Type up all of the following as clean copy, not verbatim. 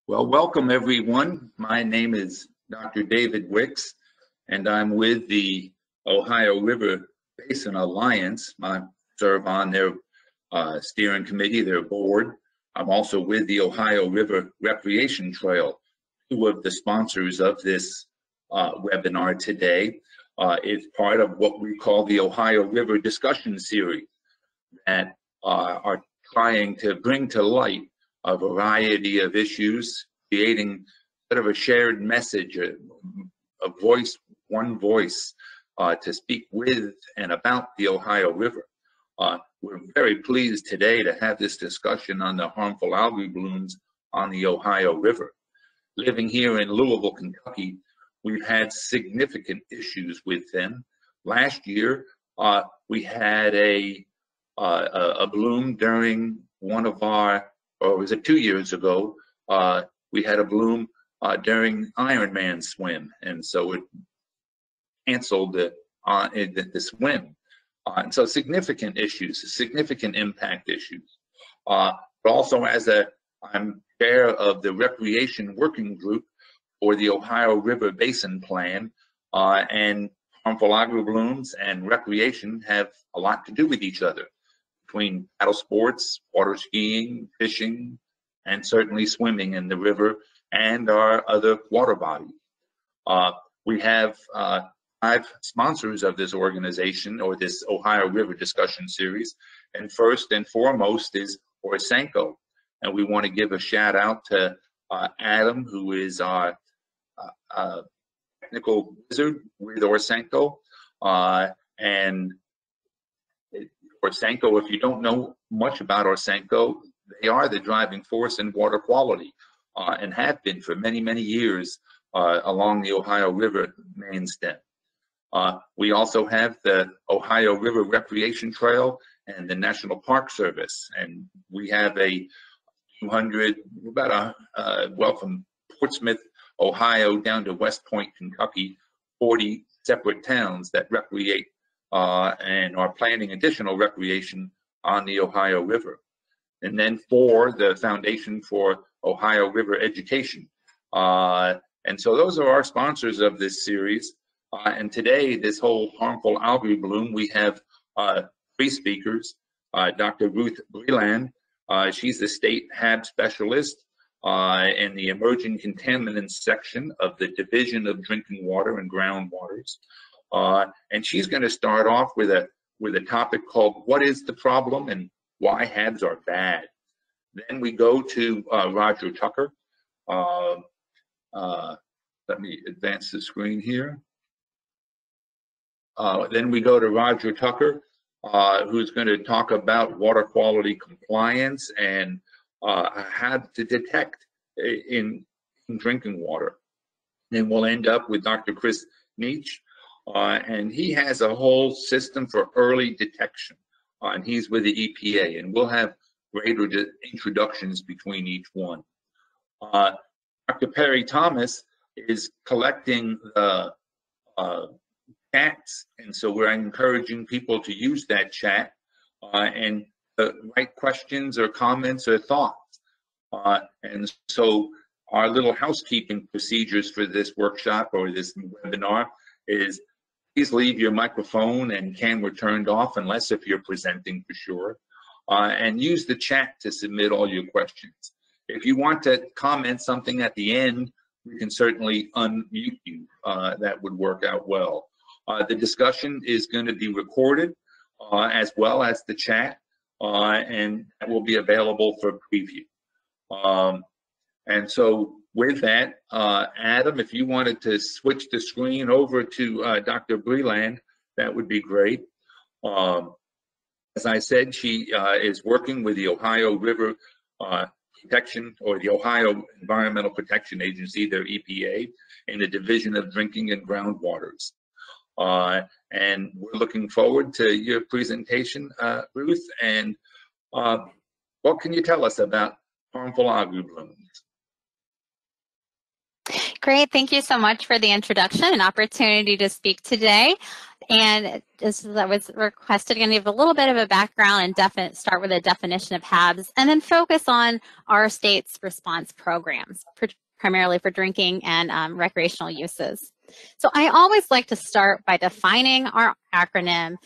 Well, welcome everyone. My name is Dr. David Wicks, and I'm with the Ohio River Basin Alliance. I serve on their steering committee, their board. I'm also with the Ohio River Recreation Trail, two of the sponsors of this webinar today. It's part of what we call the Ohio River Discussion Series that are trying to bring to light a variety of issues, creating sort of a shared message, a voice, one voice to speak with and about the Ohio River. We're very pleased today to have this discussion on the harmful algae blooms on the Ohio River. Living here in Louisville, Kentucky, we've had significant issues with them. Last year, we had a bloom during one of our, or was it 2 years ago, we had a bloom during Ironman swim, and so it canceled the swim. And so significant issues, significant impact issues. But also I'm chair of the Recreation Working Group for the Ohio River Basin Plan, and harmful algal blooms and recreation have a lot to do with each other, between paddle sports, water skiing, fishing, and certainly swimming in the river and our other water bodies. We have 5 sponsors of this organization, or this Ohio River Discussion Series, and first and foremost is Orsenco. And we want to give a shout out to Adam, who is our technical wizard with Orsenco. And Orsenco, if you don't know much about Orsenco, they are the driving force in water quality and have been for many, many years along the Ohio River main stem. We also have the Ohio River Recreation Trail and the National Park Service, and we have a 200, well, from Portsmouth, Ohio, down to West Point, Kentucky, 40 separate towns that recreate and are planning additional recreation on the Ohio River. And then for the Foundation for Ohio River Education. And so those are our sponsors of this series. And today, this whole harmful algae bloom, we have 3 speakers. Dr. Ruth Breland, she's the state HAB specialist in the emerging contaminants section of the Division of Drinking Water and Groundwaters. And she's going to start off with a topic called "What is the problem and why HABs are bad?" Then we go to Roger Tucker. Let me advance the screen here. Then we go to Roger Tucker, who's going to talk about water quality compliance and how to detect in drinking water. Then we'll end up with Dr. Chris Nietzsche, and he has a whole system for early detection, and he's with the EPA, and we'll have greater introductions between each one. Dr. Perry Thomas is collecting the chats, and so we're encouraging people to use that chat and write questions or comments or thoughts. And so our little housekeeping procedures for this workshop or this webinar is, please leave your microphone and camera turned off, unless if you're presenting for sure, and use the chat to submit all your questions. If you want to comment something at the end, we can certainly unmute you. That would work out well. The discussion is going to be recorded as well as the chat, and that will be available for preview. And so with that, Adam, if you wanted to switch the screen over to Dr. Breland, that would be great. As I said, she is working with the Ohio River Protection, or the Ohio Environmental Protection Agency, their EPA, in the Division of Drinking and Groundwaters. And we're looking forward to your presentation, Ruth. And what can you tell us about harmful algae blooms? Great. Thank you so much for the introduction and opportunity to speak today. And as I was requested, I'm going to give a little bit of a background and start with a definition of HABs, and then focus on our state's response programs, primarily for drinking and recreational uses. So I always like to start by defining our acronym.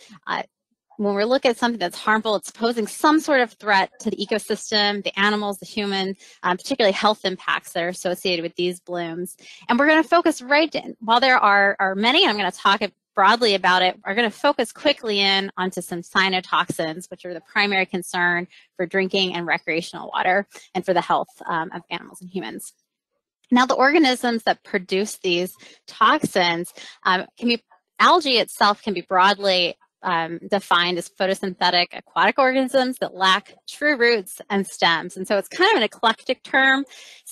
When we look at something that's harmful, it's posing some sort of threat to the ecosystem, the animals, the human, particularly health impacts that are associated with these blooms. And we're going to focus while there are many, I'm going to talk broadly about it, we're going to focus quickly in onto some cyanotoxins, which are the primary concern for drinking and recreational water and for the health of animals and humans. Now, the organisms that produce these toxins algae itself can be broadly defined as photosynthetic aquatic organisms that lack true roots and stems. And so it's kind of an eclectic term.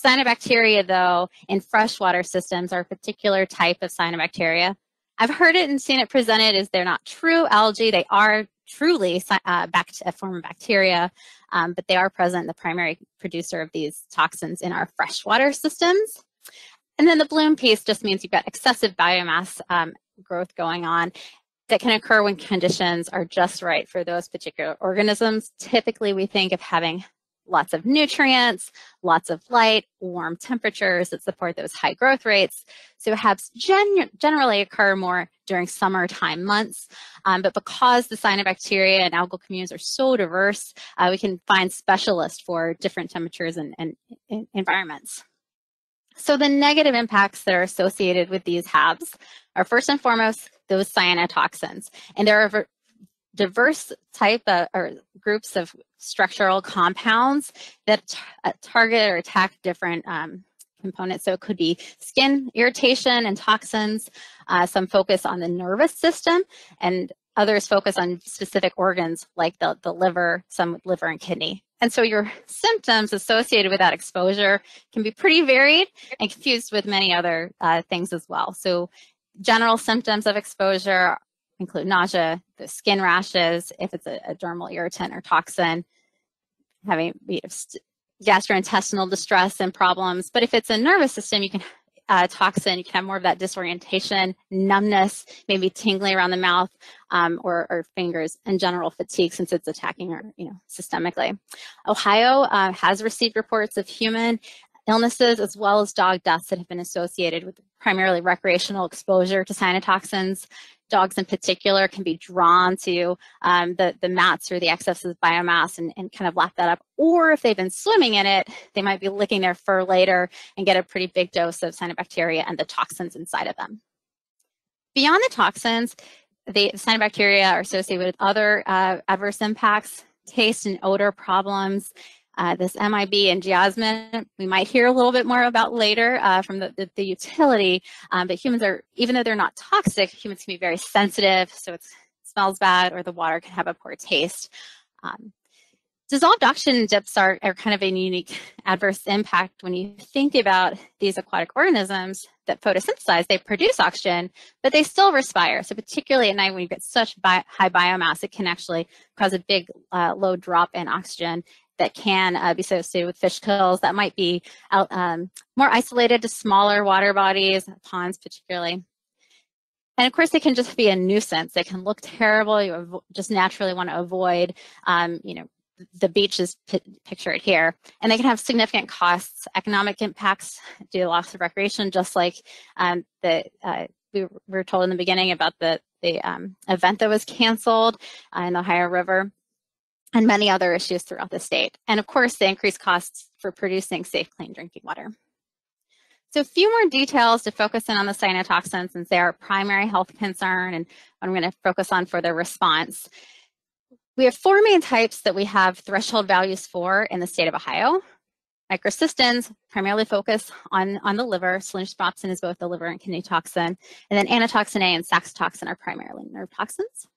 Cyanobacteria, though, in freshwater systems are a particular type of cyanobacteria. I've heard it and seen it presented as they're not true algae. They are truly a form of bacteria, but they are present, the primary producer of these toxins in our freshwater systems. And then the bloom piece just means you've got excessive biomass growth going on that can occur when conditions are just right for those particular organisms. Typically, we think of having lots of nutrients, lots of light, warm temperatures that support those high growth rates. So HABs generally occur more during summertime months, but because the cyanobacteria and algal communities are so diverse, we can find specialists for different temperatures and environments. So the negative impacts that are associated with these HABs are first and foremost those cyanotoxins. And there are diverse or groups of structural compounds that target or attack different components. So it could be skin irritation and toxins. Some focus on the nervous system, and others focus on specific organs like the liver, some liver and kidney. And so your symptoms associated with that exposure can be pretty varied and confused with many other things as well. So general symptoms of exposure include nausea, the skin rashes, if it's a dermal irritant or toxin, having gastrointestinal distress and problems. But if it's a nervous system, you can toxin, you can have more of that disorientation, numbness, maybe tingling around the mouth or fingers, and general fatigue since it's attacking systemically. Ohio has received reports of human illnesses as well as dog deaths that have been associated with primarily recreational exposure to cyanotoxins. Dogs in particular can be drawn to the mats or the excess of biomass and kind of lap that up. Or if they've been swimming in it, they might be licking their fur later and get a pretty big dose of cyanobacteria and the toxins inside of them. Beyond the toxins, the cyanobacteria are associated with other adverse impacts, taste and odor problems. This MIB and geosmin, we might hear a little bit more about later from the utility, but humans are, even though they're not toxic, humans can be very sensitive, so it smells bad or the water can have a poor taste. Dissolved oxygen dips are kind of a unique adverse impact when you think about these aquatic organisms that photosynthesize. They produce oxygen, but they still respire. So particularly at night when you get such high biomass, it can actually cause a big low drop in oxygen that can be associated with fish kills that might be more isolated to smaller water bodies, ponds particularly. And of course, they can just be a nuisance. They can look terrible. You just naturally want to avoid, the beach is pictured here. And they can have significant costs, economic impacts due to loss of recreation, just like we were told in the beginning about the event that was canceled in the Ohio River, and many other issues throughout the state. And of course, the increased costs for producing safe, clean drinking water. So a few more details to focus in on the cyanotoxins since they are a primary health concern and I'm going to focus on for their response. We have four main types that we have threshold values for in the state of Ohio. Microcystins primarily focus on the liver. Selenospropsin is both the liver and kidney toxin. And then anatoxin A and saxitoxin are primarily nerve toxins.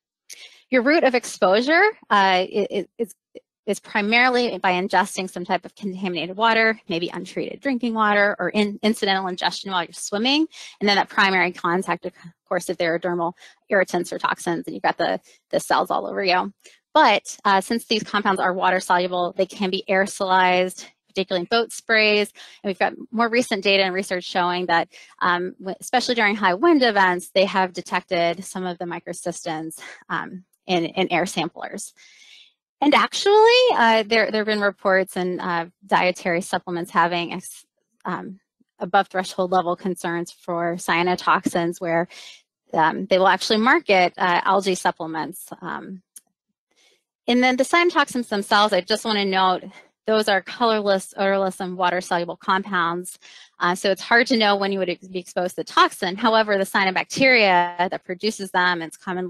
Your route of exposure is primarily by ingesting some type of contaminated water, maybe untreated drinking water, or incidental ingestion while you're swimming. And then that primary contact, of course, if there are dermal irritants or toxins, and you've got the cells all over you. But since these compounds are water soluble, they can be aerosolized, particularly in boat sprays. And we've got more recent data and research showing that, especially during high wind events, they have detected some of the microcystins in air samplers. And actually, there have been reports in dietary supplements having above threshold level concerns for cyanotoxins, where they will actually market algae supplements. And then the cyanotoxins themselves, I just want to note, those are colorless, odorless, and water-soluble compounds. So it's hard to know when you would be exposed to the toxin. However, the cyanobacteria that produces them, it's common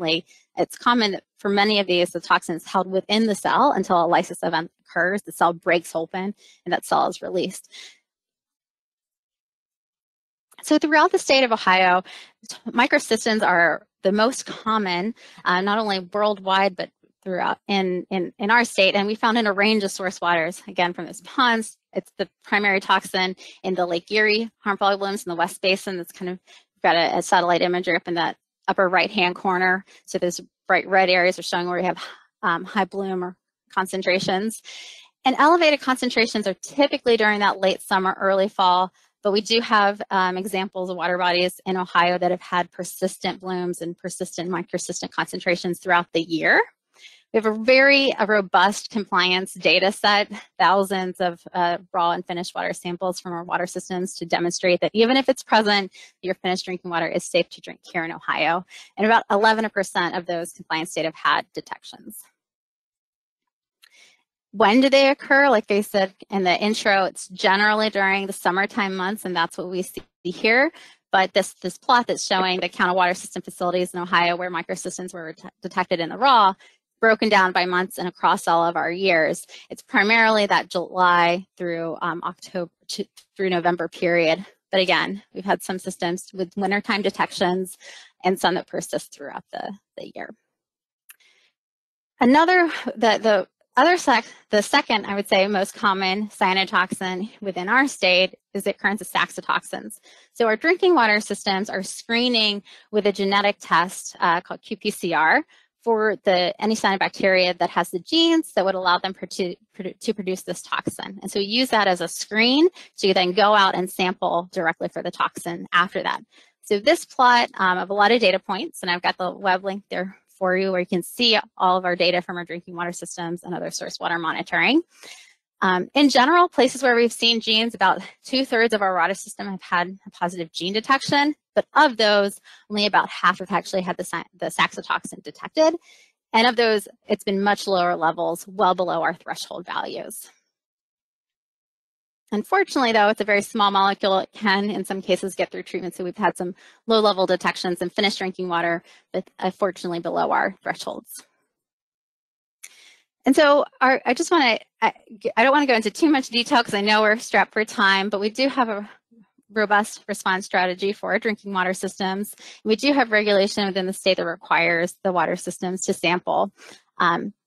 for many of these, the toxin is held within the cell until a lysis event occurs. The cell breaks open, and that cell is released. So throughout the state of Ohio, microcystins are the most common, not only worldwide, but throughout in our state. And we found in a range of source waters, again, from those ponds. It's the primary toxin in the Lake Erie harmful algal blooms in the West Basin. That's kind of, we've got a satellite imagery up in that upper right-hand corner. So those bright red areas are showing where we have high bloom or concentrations. And elevated concentrations are typically during that late summer, early fall. But we do have examples of water bodies in Ohio that have had persistent blooms and persistent microcystin concentrations throughout the year. We have a very robust compliance data set, thousands of raw and finished water samples from our water systems to demonstrate that even if it's present, your finished drinking water is safe to drink here in Ohio. And about 11% of those compliance data have had detections. When do they occur? Like they said in the intro, it's generally during the summertime months, and that's what we see here. But this plot that's showing the count of water system facilities in Ohio where microcystins were detected in the raw, broken down by months and across all of our years. It's primarily that July through October through November period. But again, we've had some systems with wintertime detections and some that persist throughout the year. The second, I would say, most common cyanotoxin within our state is the occurrence of saxitoxins. So our drinking water systems are screening with a genetic test called qPCR for any cyanobacteria that has the genes that would allow them to produce this toxin. And so we use that as a screen to then go out and sample directly for the toxin after that. So this plot of a lot of data points, and I've got the web link there for you where you can see all of our data from our drinking water systems and other source water monitoring. In general, places where we've seen genes, about 2/3 of our water system have had a positive gene detection, but of those, only about half have actually had the saxitoxin detected. And of those, it's been much lower levels, well below our threshold values. Unfortunately, though, it's a very small molecule. It can, in some cases, get through treatment. So we've had some low-level detections in finished drinking water, but unfortunately below our thresholds. And so I don't want to go into too much detail because I know we're strapped for time, but we do have a robust response strategy for our drinking water systems. We do have regulation within the state that requires the water systems to sample.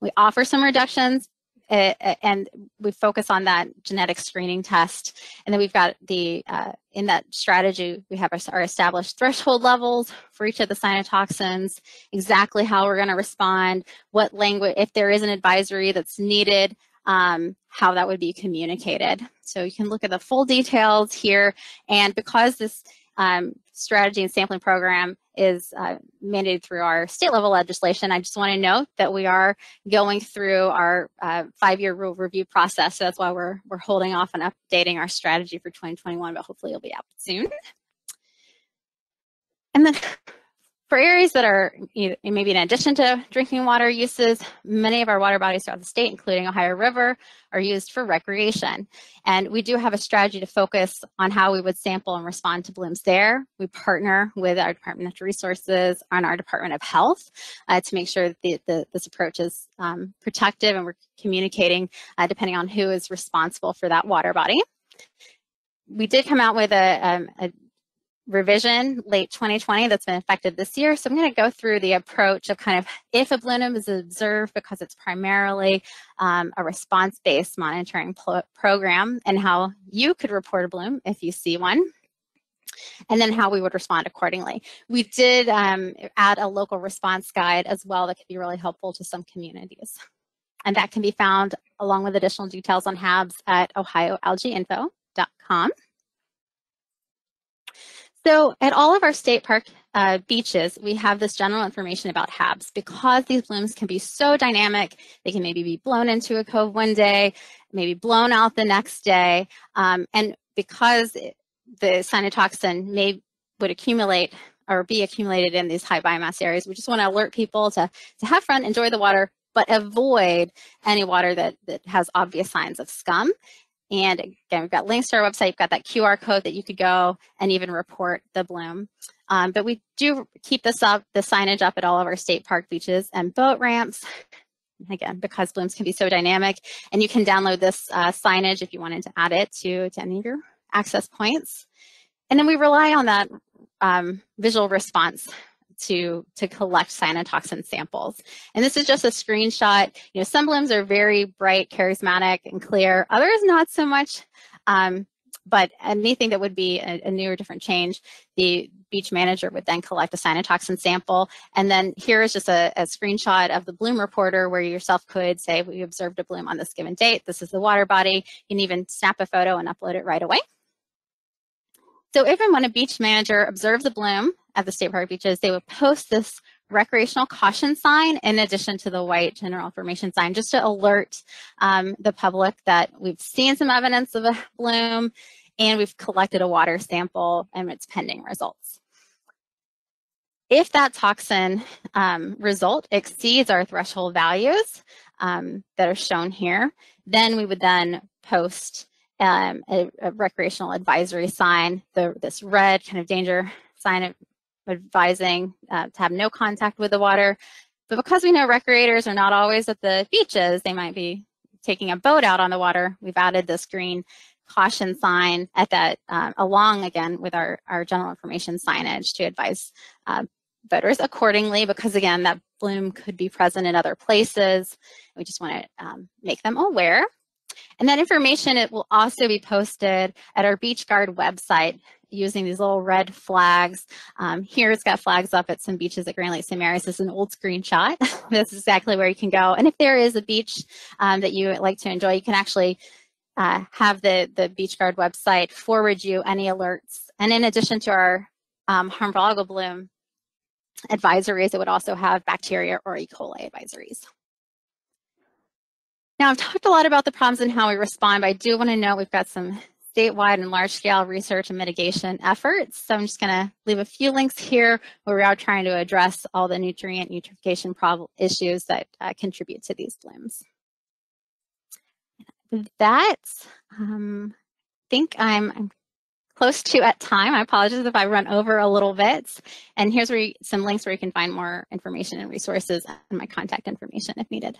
We offer some reductions, and we focus on that genetic screening test. And then we've got in that strategy, we have our established threshold levels for each of the cyanotoxins, exactly how we're going to respond, what language, if there is an advisory that's needed, how that would be communicated. So you can look at the full details here. And because this strategy and sampling program is mandated through our state level legislation, I just want to note that we are going through our 5-year rule review process. So that's why we're holding off on updating our strategy for 2021, but hopefully it'll be out soon. And then for areas that are maybe in addition to drinking water uses, many of our water bodies throughout the state, including Ohio River, are used for recreation. And we do have a strategy to focus on how we would sample and respond to blooms there. We partner with our Department of Natural Resources and our Department of Health to make sure that this approach is protective, and we're communicating depending on who is responsible for that water body. We did come out with a revision late 2020 that's been effective this year. So I'm going to go through the approach of kind of if a bloom is observed, because it's primarily a response-based monitoring program, and how you could report a bloom if you see one, and then how we would respond accordingly. We did add a local response guide as well that could be really helpful to some communities. And that can be found along with additional details on HABs at ohioalgaeinfo.com. So at all of our state park beaches, we have this general information about HABs. Because these blooms can be so dynamic, they can maybe be blown into a cove one day, maybe blown out the next day, and because the cyanotoxin would accumulate or be accumulated in these high biomass areas, we just want to alert people to have fun, enjoy the water, but avoid any water that has obvious signs of scum. And again, we've got links to our website. You've got that QR code that you could go and even report the bloom. But we do keep the signage up at all of our state park beaches and boat ramps. Again, because blooms can be so dynamic, and you can download this signage if you wanted to add it to any of your access points. And then we rely on that visual response to collect cyanotoxin samples. And this is just a screenshot. You know, some blooms are very bright, charismatic, and clear. Others not so much. But anything that would be a new or different change, the beach manager would then collect a cyanotoxin sample. And then here is just a screenshot of the bloom reporter where you yourself could say, we observed a bloom on this given date. This is the water body. You can even snap a photo and upload it right away. So if and when a beach manager observes a bloom at the state park beaches, they would post this recreational caution sign in addition to the white general information sign, just to alert the public that we've seen some evidence of a bloom and we've collected a water sample and it's pending results. If that toxin result exceeds our threshold values that are shown here, then we would then post a recreational advisory sign, this red kind of danger sign advising to have no contact with the water. But because we know recreators are not always at the beaches, they might be taking a boat out on the water, we've added this green caution sign at that, along again with our general information signage to advise boaters accordingly, because again, that bloom could be present in other places. We just want to make them aware. And that information, it will also be posted at our Beach Guard website using these little red flags. Here it's got flags up at some beaches at Grand Lake St. Mary's. This is an old screenshot. This is exactly where you can go. And if there is a beach that you like to enjoy, you can actually have the Beach Guard website forward you any alerts. And in addition to our harmful algal bloom advisories, it would also have bacteria or E. coli advisories. Now, I've talked a lot about the problems and how we respond, but I do want to note we've got some statewide and large-scale research and mitigation efforts. So I'm just going to leave a few links here where we are trying to address all the nutrient eutrophication issues that contribute to these blooms. With that, I think I'm close to at time. I apologize if I run over a little bit. And here's some links where you can find more information and resources and my contact information if needed.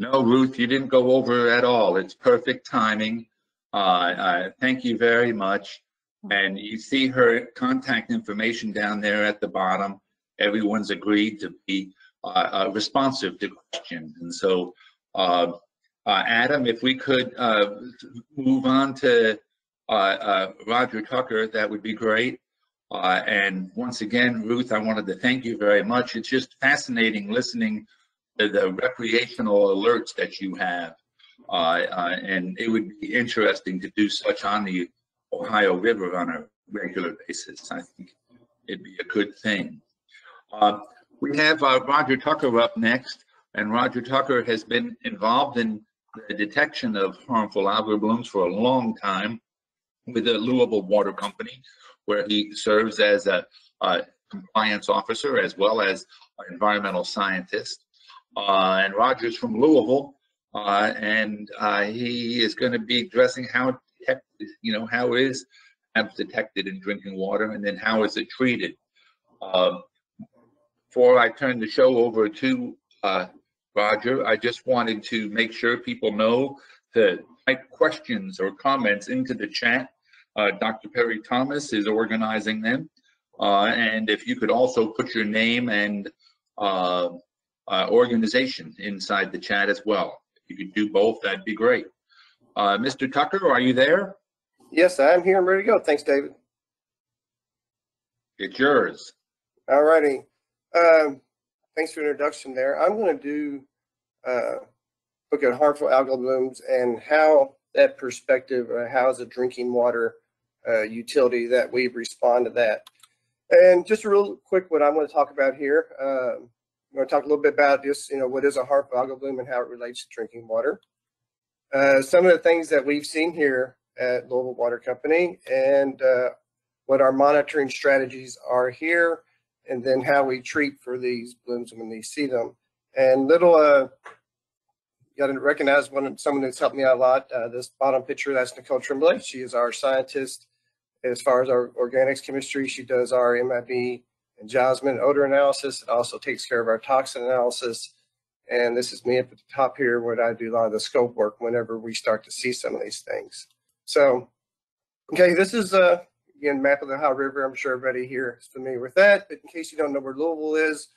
No, Ruth, you didn't go over at all. It's perfect timing. Thank you very much. And you see her contact information down there at the bottom. Everyone's agreed to be responsive to questions. And so, Adam, if we could move on to Roger Tucker, that would be great. And once again, Ruth, I wanted to thank you very much. It's just fascinating listening the recreational alerts that you have, and it would be interesting to do such on the Ohio River on a regular basis. I think it'd be a good thing. We have Roger Tucker up next, and Roger Tucker has been involved in the detection of harmful algal blooms for a long time with the Louisville Water Company, where he serves as a compliance officer as well as an environmental scientist. And Roger's from Louisville, and he is going to be addressing how how is HABs detected in drinking water, and then how is it treated. Before I turn the show over to Roger, I just wanted to make sure people know to type questions or comments into the chat. Dr. Perry Thomas is organizing them, and if you could also put your name and organization inside the chat as well. If you could do both, that'd be great. Mr. Tucker, are you there? Yes, I'm here. I'm ready to go. Thanks, David. It's yours. All righty. Thanks for the introduction there. I'm going to do look at harmful algal blooms and how that perspective, how is a drinking water utility that we respond to that. And just real quick, what I'm going to talk about here, I'm going to talk a little bit about just, what is a harmful algal bloom and how it relates to drinking water. Some of the things that we've seen here at Louisville Water Company and what our monitoring strategies are here, and then how we treat for these blooms when we see them. And got to recognize someone that's helped me out a lot. This bottom picture, that's Nicole Tremblay. She is our scientist as far as our organics chemistry. She does our MIB and jasmine odor analysis. It also takes care of our toxin analysis. And this is me up at the top here, where I do a lot of the scope work whenever we start to see some of these things. So, okay, this is again, map of the Ohio River. I'm sure everybody here is familiar with that. But in case you don't know where Louisville is,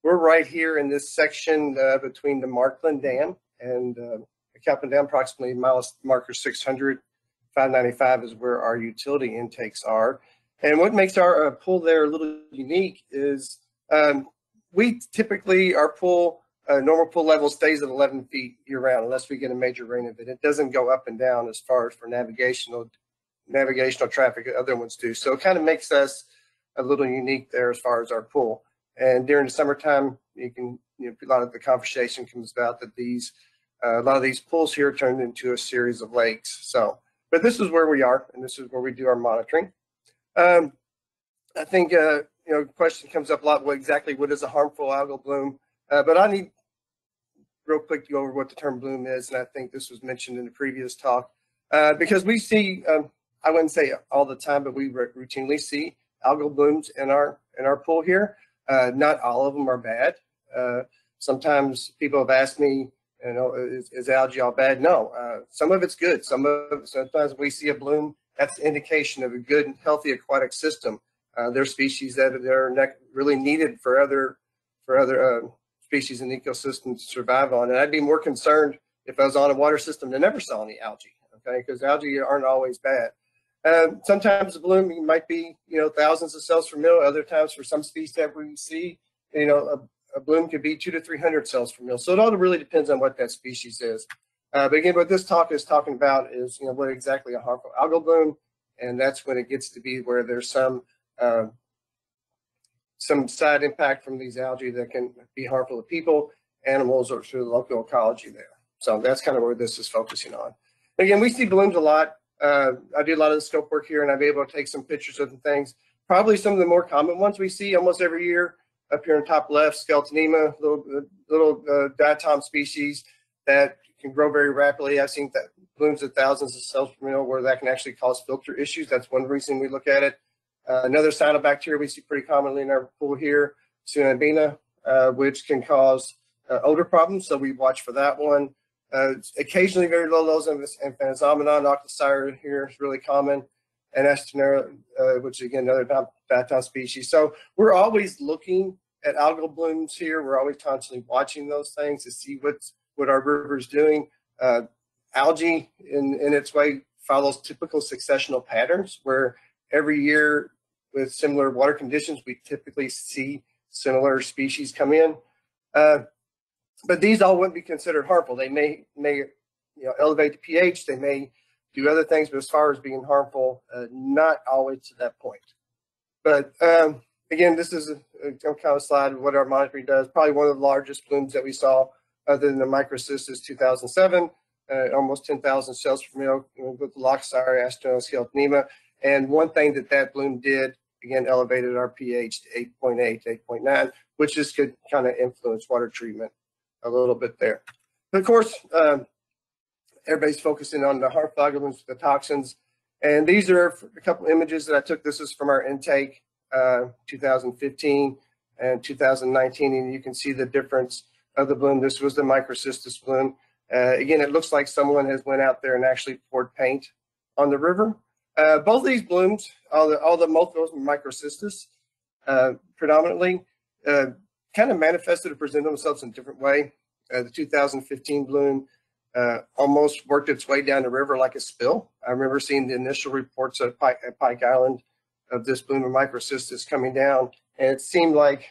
we're right here in this section between the Markland Dam and the Kaplan Dam, approximately marker 600. 595 is where our utility intakes are. And what makes our pool there a little unique is we typically, our pool, normal pool level stays at 11 feet year round unless we get a major rain event. It doesn't go up and down as far as for navigational traffic other ones do. So it kind of makes us a little unique there as far as our pool. And during the summertime, a lot of the conversation comes about that a lot of these pools here turned into a series of lakes. So, but this is where we are, and this is where we do our monitoring. I think, question comes up a lot, what is a harmful algal bloom? But I need real quick to go over what the term bloom is, and I think this was mentioned in the previous talk, because we see, I wouldn't say all the time, but we routinely see algal blooms in our pool here. Not all of them are bad. Sometimes people have asked me, is algae all bad? No, some of it's good. Sometimes we see a bloom, that's an indication of a good and healthy aquatic system. There are species that are really needed for other species and ecosystems to survive on. And I'd be more concerned if I was on a water system that never saw any algae, okay? Because algae aren't always bad. Sometimes the bloom might be, thousands of cells per mil. Other times for some species that we see, a bloom could be 200 to 300 cells per mil. So it all really depends on what that species is. But again, what this talk is talking about is, what exactly a harmful algal bloom, and that's when it gets to be where there's some side impact from these algae that can be harmful to people, animals, or to the local ecology there. So that's kind of where this is focusing on. Again, we see blooms a lot. I do a lot of the scope work here, and I'm able to take some pictures of the things. Probably some of the more common ones we see almost every year. Up here in top left, skeletonema, little diatom species that can grow very rapidly. I've seen that blooms of thousands of cells per mil where that can actually cause filter issues. That's one reason we look at it. Another cyanobacteria we see pretty commonly in our pool here, Cyanobina, which can cause odor problems. So we watch for that one. Occasionally very low levels of Amphanzomenon, octocyrus here is really common, and Astenera, which is again another diatom species. So we're always looking at algal blooms here. We're always constantly watching those things to see what our river is doing. Algae in its way follows typical successional patterns where every year with similar water conditions, we typically see similar species come in. But these all wouldn't be considered harmful. They may elevate the pH. They may do other things, but as far as being harmful, not always to that point. But again, this is a kind of slide of what our monitoring does. Probably one of the largest blooms that we saw, other than the microcystis, 2007, almost 10,000 cells per mil with the Loxire, Skeletonema. And one thing that bloom did, again, elevated our pH to 8.8, 8.9, which is could kind of influence water treatment a little bit there. But of course, everybody's focusing on the harmful algal blooms, the toxins. And these are a couple images that I took. This is from our intake, 2015 and 2019. And you can see the difference of the bloom. This was the microcystis bloom. Again, it looks like someone has went out there and actually poured paint on the river. Both of these blooms, most of those microcystis, predominantly, kind of manifested or presented themselves in a different way. The 2015 bloom almost worked its way down the river like a spill. I remember seeing the initial reports at Pike Island of this bloom of microcystis coming down, and it seemed like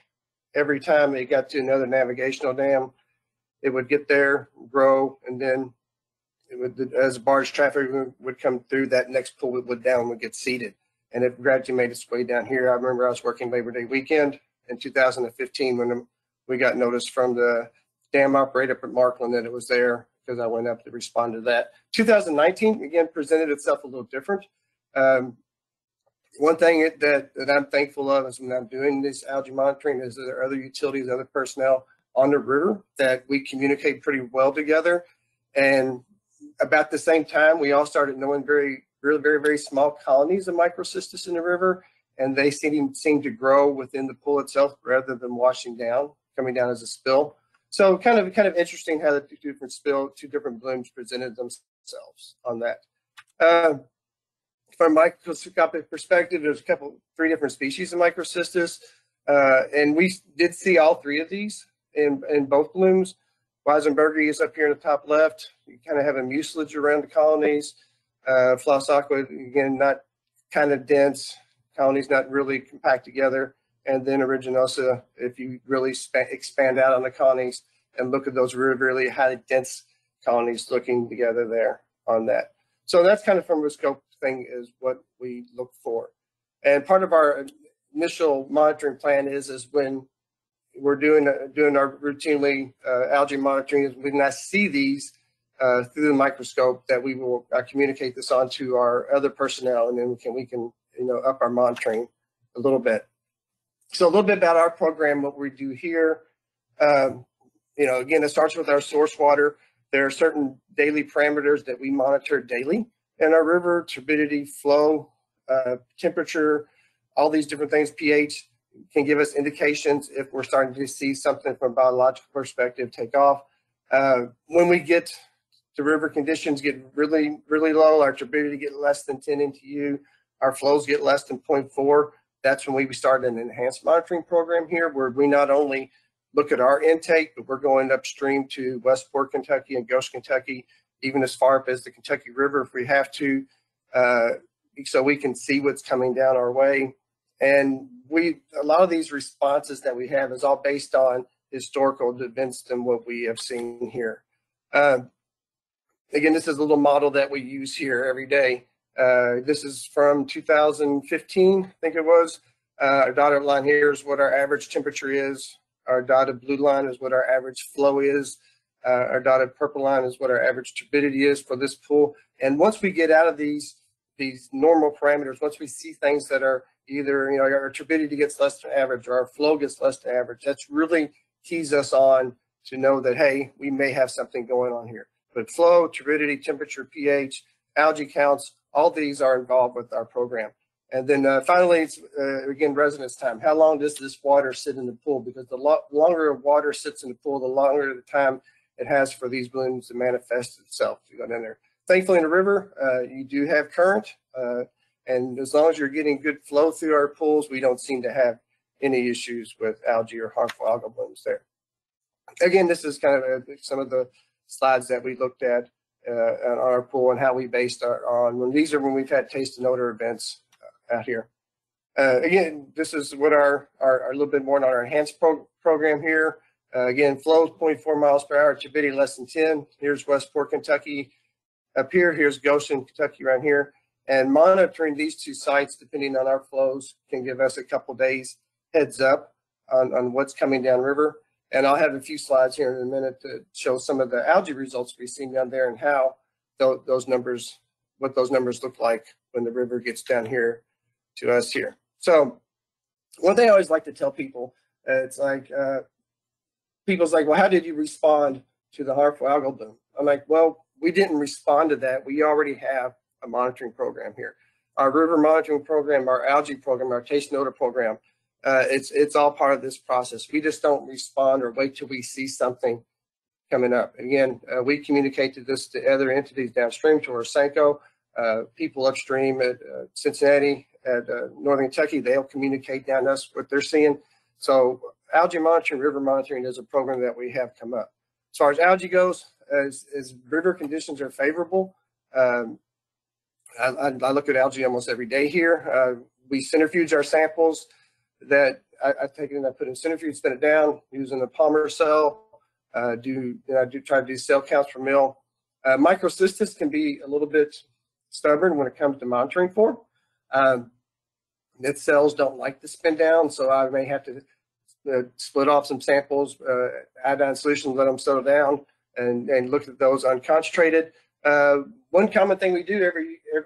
every time it got to another navigational dam, it would get there, grow, and then it would, as barge traffic would come through, that next pool would down would get seeded. And it gradually made its way down here. I remember I was working Labor Day weekend in 2015 when we got notice from the dam operator up at Markland that it was there, because I went up to respond to that. 2019, again, presented itself a little different. One thing that I'm thankful of is when I'm doing this algae monitoring is there are other utilities, other personnel on the river that we communicate pretty well together. And about the same time, we all started knowing very small colonies of microcystis in the river, and they seem to grow within the pool itself rather than washing down, coming down as a spill. So kind of interesting how the two different blooms presented themselves on that. From a microscopic perspective, there's three different species of microcystis, and we did see all three of these in both blooms. Weisenbergii is up here in the top left. You kind of have a mucilage around the colonies. Flossaqua, again, not kind of dense. Colonies not really compact together. And then Aeruginosa, if you really expand out on the colonies and look at those really highly dense colonies looking together there on that. So that's kind of from a scope thing is what we look for. And part of our initial monitoring plan is when we're doing our routinely algae monitoring, is when I see these through the microscope, that we will communicate this on to our other personnel, and then we can up our monitoring a little bit. So a little bit about our program, what we do here. Again, it starts with our source water. There are certain daily parameters that we monitor daily in our river: turbidity, flow, temperature, all these different things. pH can give us indications if we're starting to see something from a biological perspective take off. When we get the river conditions get really low, our turbidity get less than 10 NTU, our flows get less than 0.4, that's when we start an enhanced monitoring program here, where we not only look at our intake, but we're going upstream to Westport, Kentucky and Goshen, Kentucky, even as far up as the Kentucky River if we have to, so we can see what's coming down our way. And a lot of these responses that we have is all based on historical events than what we have seen here. Again, this is a little model that we use here every day. This is from 2015, I think it was. Our dotted line here is what our average temperature is. Our dotted blue line is what our average flow is. Our dotted purple line is what our average turbidity is for this pool. And once we get out of these normal parameters, once we see things that are either, our turbidity gets less than average or our flow gets less than average, that's really keys us on to know that, hey, we may have something going on here. But flow, turbidity, temperature, pH, algae counts, all these are involved with our program. And then finally, it's, again, residence time. How long does this water sit in the pool? Because the longer water sits in the pool, the longer the time it has for these blooms to manifest itself to go down there. Thankfully, in the river, you do have current. And as long as you're getting good flow through our pools, we don't seem to have any issues with algae or harmful algal blooms there. Again, this is kind of some of the slides that we looked at on our pool and how we based on these are when we've had taste and odor events out here. Again, this is what our little bit more on our enhanced program here. Again, flow 0.4 miles per hour, turbidity less than 10. Here's Westport, Kentucky. Up here, here's Goshen, Kentucky right here. And monitoring these two sites, depending on our flows, can give us a couple days heads up on what's coming downriver. And I'll have a few slides here in a minute to show some of the algae results we've seen down there and how what those numbers look like when the river gets down here to us here. So one thing I always like to tell people, it's like, people's like, well, how did you respond to the harmful algal bloom? I'm like, well, we didn't respond to that. We already have a monitoring program here. Our river monitoring program, our algae program, our taste and odor program, it's all part of this process. We just don't respond or wait till we see something coming up. Again, we communicated this to other entities downstream, to our Senko, people upstream at Cincinnati, at Northern Kentucky, they'll communicate down to us what they're seeing. So algae monitoring, river monitoring is a program that we have come up. As far as algae goes, as river conditions are favorable, I look at algae almost every day here. We centrifuge our samples that I take it and I put it in centrifuge, spin it down using a Palmer cell. I do try to do cell counts per mil. Microcystis can be a little bit stubborn when it comes to monitoring for. Its cells don't like to spin down, so I may have to split off some samples, iodine solutions, let them settle down, and look at those unconcentrated. One common thing we do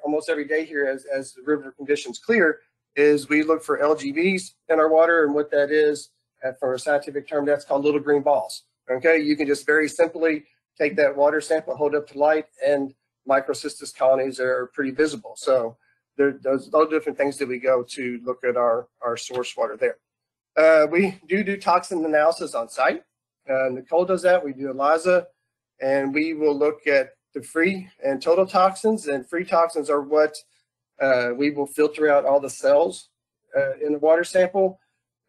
almost every day here as the river conditions clear is we look for LGVs in our water, and what that is, for a scientific term, that's called little green balls. Okay, you can just very simply take that water sample, hold it up to light, and microcystis colonies are pretty visible. So those different things that we go to look at our source water there. We do toxin analysis on site. Nicole does that. We do ELISA, and we will look at the free and total toxins. And free toxins are what we will filter out all the cells in the water sample,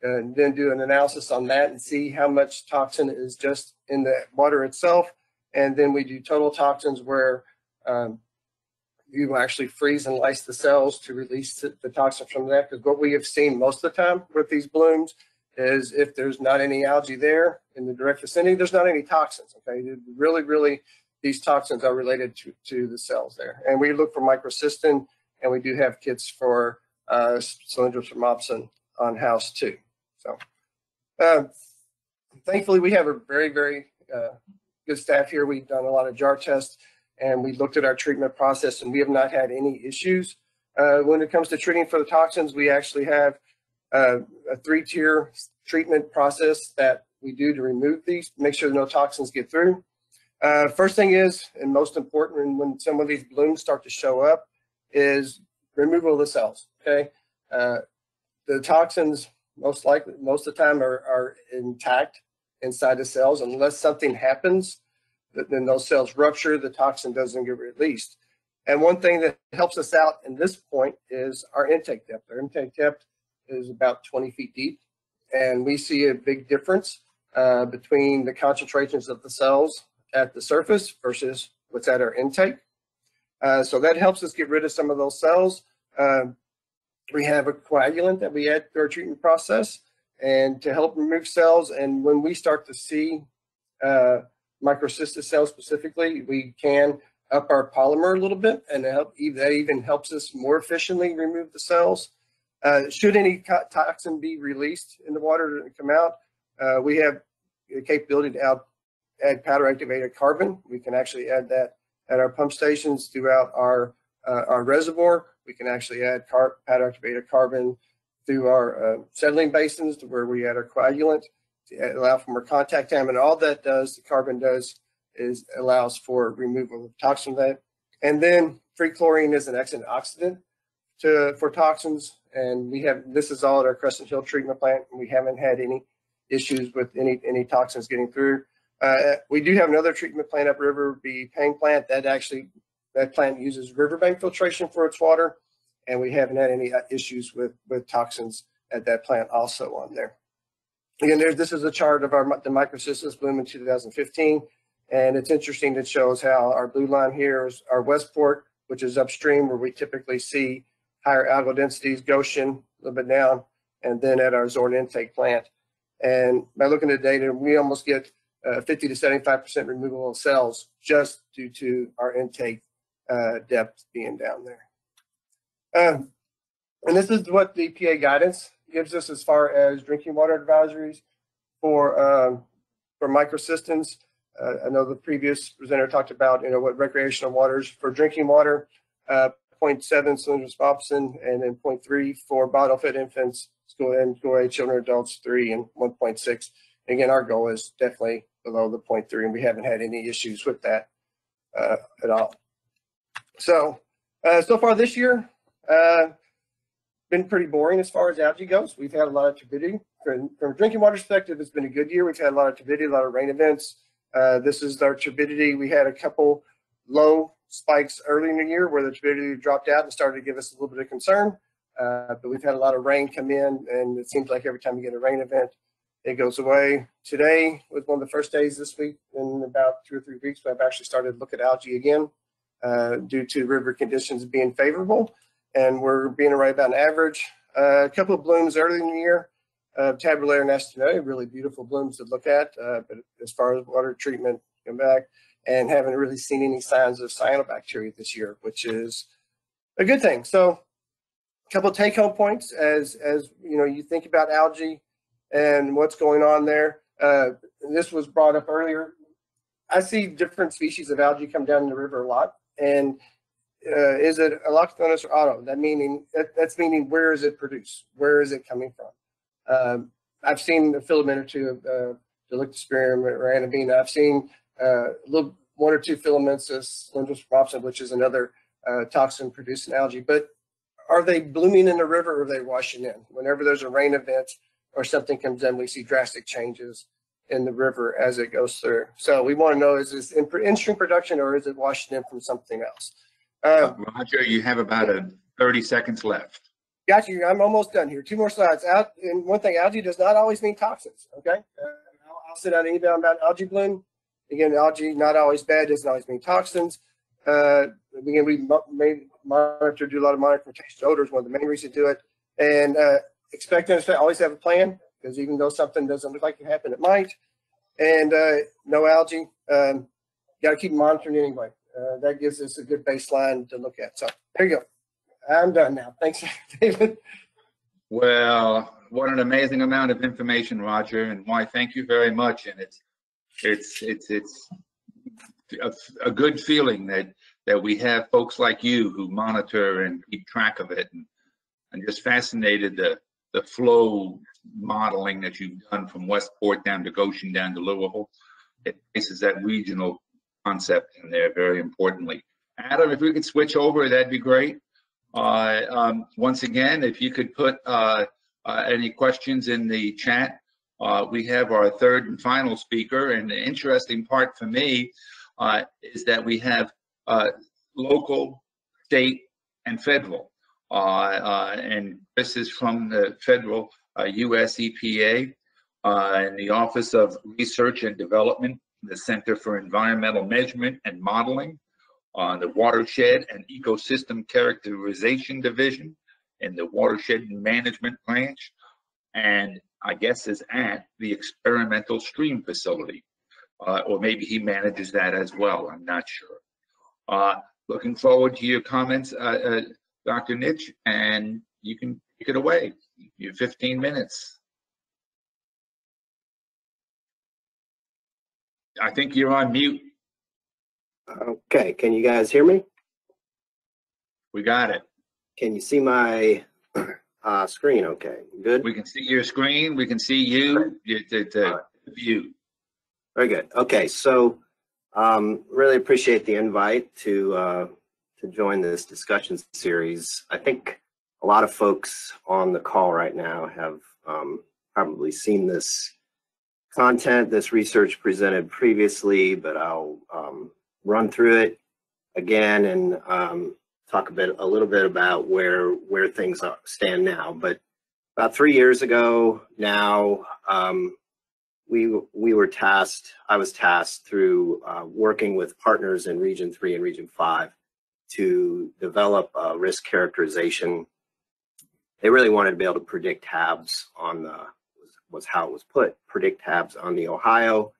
and then do an analysis on that and see how much toxin is just in the water itself. And then we do total toxins where you will actually freeze and lyse the cells to release the toxin from that. Because what we have seen most of the time with these blooms is if there's not any algae there in the direct vicinity, there's not any toxins. Okay, really, these toxins are related to the cells there. And we look for microcystin, and we do have kits for cylindrothermopsin on house too. So thankfully, we have a very good staff here. We've done a lot of jar tests, and we looked at our treatment process, and we have not had any issues. When it comes to treating for the toxins, we actually have a 3-tier treatment process that we do to remove these, make sure no toxins get through. First thing is, and most important when some of these blooms start to show up, is removal of the cells. Okay, the toxins most of the time are intact inside the cells unless something happens. Then those cells rupture, the toxin doesn't get released. And one thing that helps us out in this point is our intake depth. Our intake depth is about 20 feet deep, and we see a big difference between the concentrations of the cells at the surface versus what's at our intake. So that helps us get rid of some of those cells. We have a coagulant that we add to our treatment process and to help remove cells. And when we start to see microcystis cells specifically, we can up our polymer a little bit, and that even helps us more efficiently remove the cells. Should any toxin be released in the water to come out, we have the capability to add powder activated carbon. We can actually add that at our pump stations throughout our reservoir. We can actually add powder activated carbon through our settling basins to where we add our coagulant to allow for more contact time. And all that does, the carbon does, is allows for removal of toxin that. And then free chlorine is an excellent oxidant for toxins. And this is all at our Crescent Hill treatment plant, and we haven't had any issues with any toxins getting through. We do have another treatment plant upriver, the Pang plant. That plant uses riverbank filtration for its water, and we haven't had any issues with toxins at that plant also on there. Again, this is a chart of the microcystis bloom in 2015, and it's interesting. It shows how our blue line here is our Westport, which is upstream where we typically see higher algal densities, Goshen a little bit down, and then at our Zorn intake plant. And by looking at the data, we almost get 50 to 75% removal of cells just due to our intake depth being down there. And this is what the EPA guidance gives us as far as drinking water advisories for microcystins. I know the previous presenter talked about what recreational waters for drinking water, 0.7 cylindrothermopsin, and then 0.3 for bottle-fed infants, school age children, adults 3, and 1.6. Again, our goal is definitely below the 0.3, and we haven't had any issues with that at all. So far this year, been pretty boring as far as algae goes. We've had a lot of turbidity. From a drinking water perspective, it's been a good year. We've had a lot of turbidity, a lot of rain events. This is our turbidity. We had a couple low spikes early in the year where the turbidity dropped out and started to give us a little bit of concern. But we've had a lot of rain come in, and it seems like every time you get a rain event, it goes away. Today was one of the first days this week in about 2 or 3 weeks, but I've actually started to look at algae again due to river conditions being favorable, and we're being right about an average. A couple of blooms early in the year, tabulaire nastanoi, really beautiful blooms to look at, but as far as water treatment, come back, and haven't really seen any signs of cyanobacteria this year, which is a good thing. So a couple of take-home points as you know, you think about algae and what's going on there. This was brought up earlier. I see different species of algae come down in the river a lot, and is it allochthonous or auto? That's meaning where is it produced? Where is it coming from? I've seen a filament or two of Delictosporium or Anabina. I've seen one or two filaments of Splendrospropsin, which is another toxin-producing algae. But are they blooming in the river or are they washing in? Whenever there's a rain event or something comes in, we see drastic changes in the river as it goes through. So we want to know, is this in stream production or is it washing in from something else? Roger, you have about 30 seconds left. Got you. I'm almost done here. 2 more slides. And one thing, algae does not always mean toxins. Okay. I'll send out an email about algae bloom. Again, algae not always bad, doesn't always mean toxins. Again, we monitor, do a lot of monitoring for taste odors. One of the main reasons to do it. And expect and always have a plan, because even though something doesn't look like it happened, it might. And no algae. Got to keep monitoring anyway. That gives us a good baseline to look at. So there you go. I'm done now. Thanks, David. Well, what an amazing amount of information, Roger, and why thank you very much. And it's a good feeling that we have folks like you who monitor and keep track of it, and I'm just fascinated the flow modeling that you've done from Westport down to Goshen down to Louisville. It places that regional concept in there very importantly. Adam, if we could switch over, that'd be great. Once again, if you could put any questions in the chat. We have our third and final speaker, and the interesting part for me is that we have local, state, and federal. And this is from the federal US EPA and the Office of Research and Development, the Center for Environmental Measurement and Modeling, the Watershed and Ecosystem Characterization Division, and the Watershed Management Branch, and I guess is at the Experimental Stream Facility, or maybe he manages that as well, I'm not sure. Looking forward to your comments, Dr. Nitsch, and you can take it away. Your 15 minutes. I think you're on mute. Okay, can you guys hear me? We got it. Can you see my screen okay? Good? We can see your screen. We can see you. The view. Very good. Okay, so really appreciate the invite to join this discussion series. I think a lot of folks on the call right now have probably seen this content, this research presented previously, but I'll run through it again and talk a little bit about where things stand now. But about 3 years ago now, we were tasked. I was tasked through working with partners in Region 3 and Region 5 to develop a risk characterization. They really wanted to be able to predict HABs on the, was how it was put, predict HABs on the Ohio,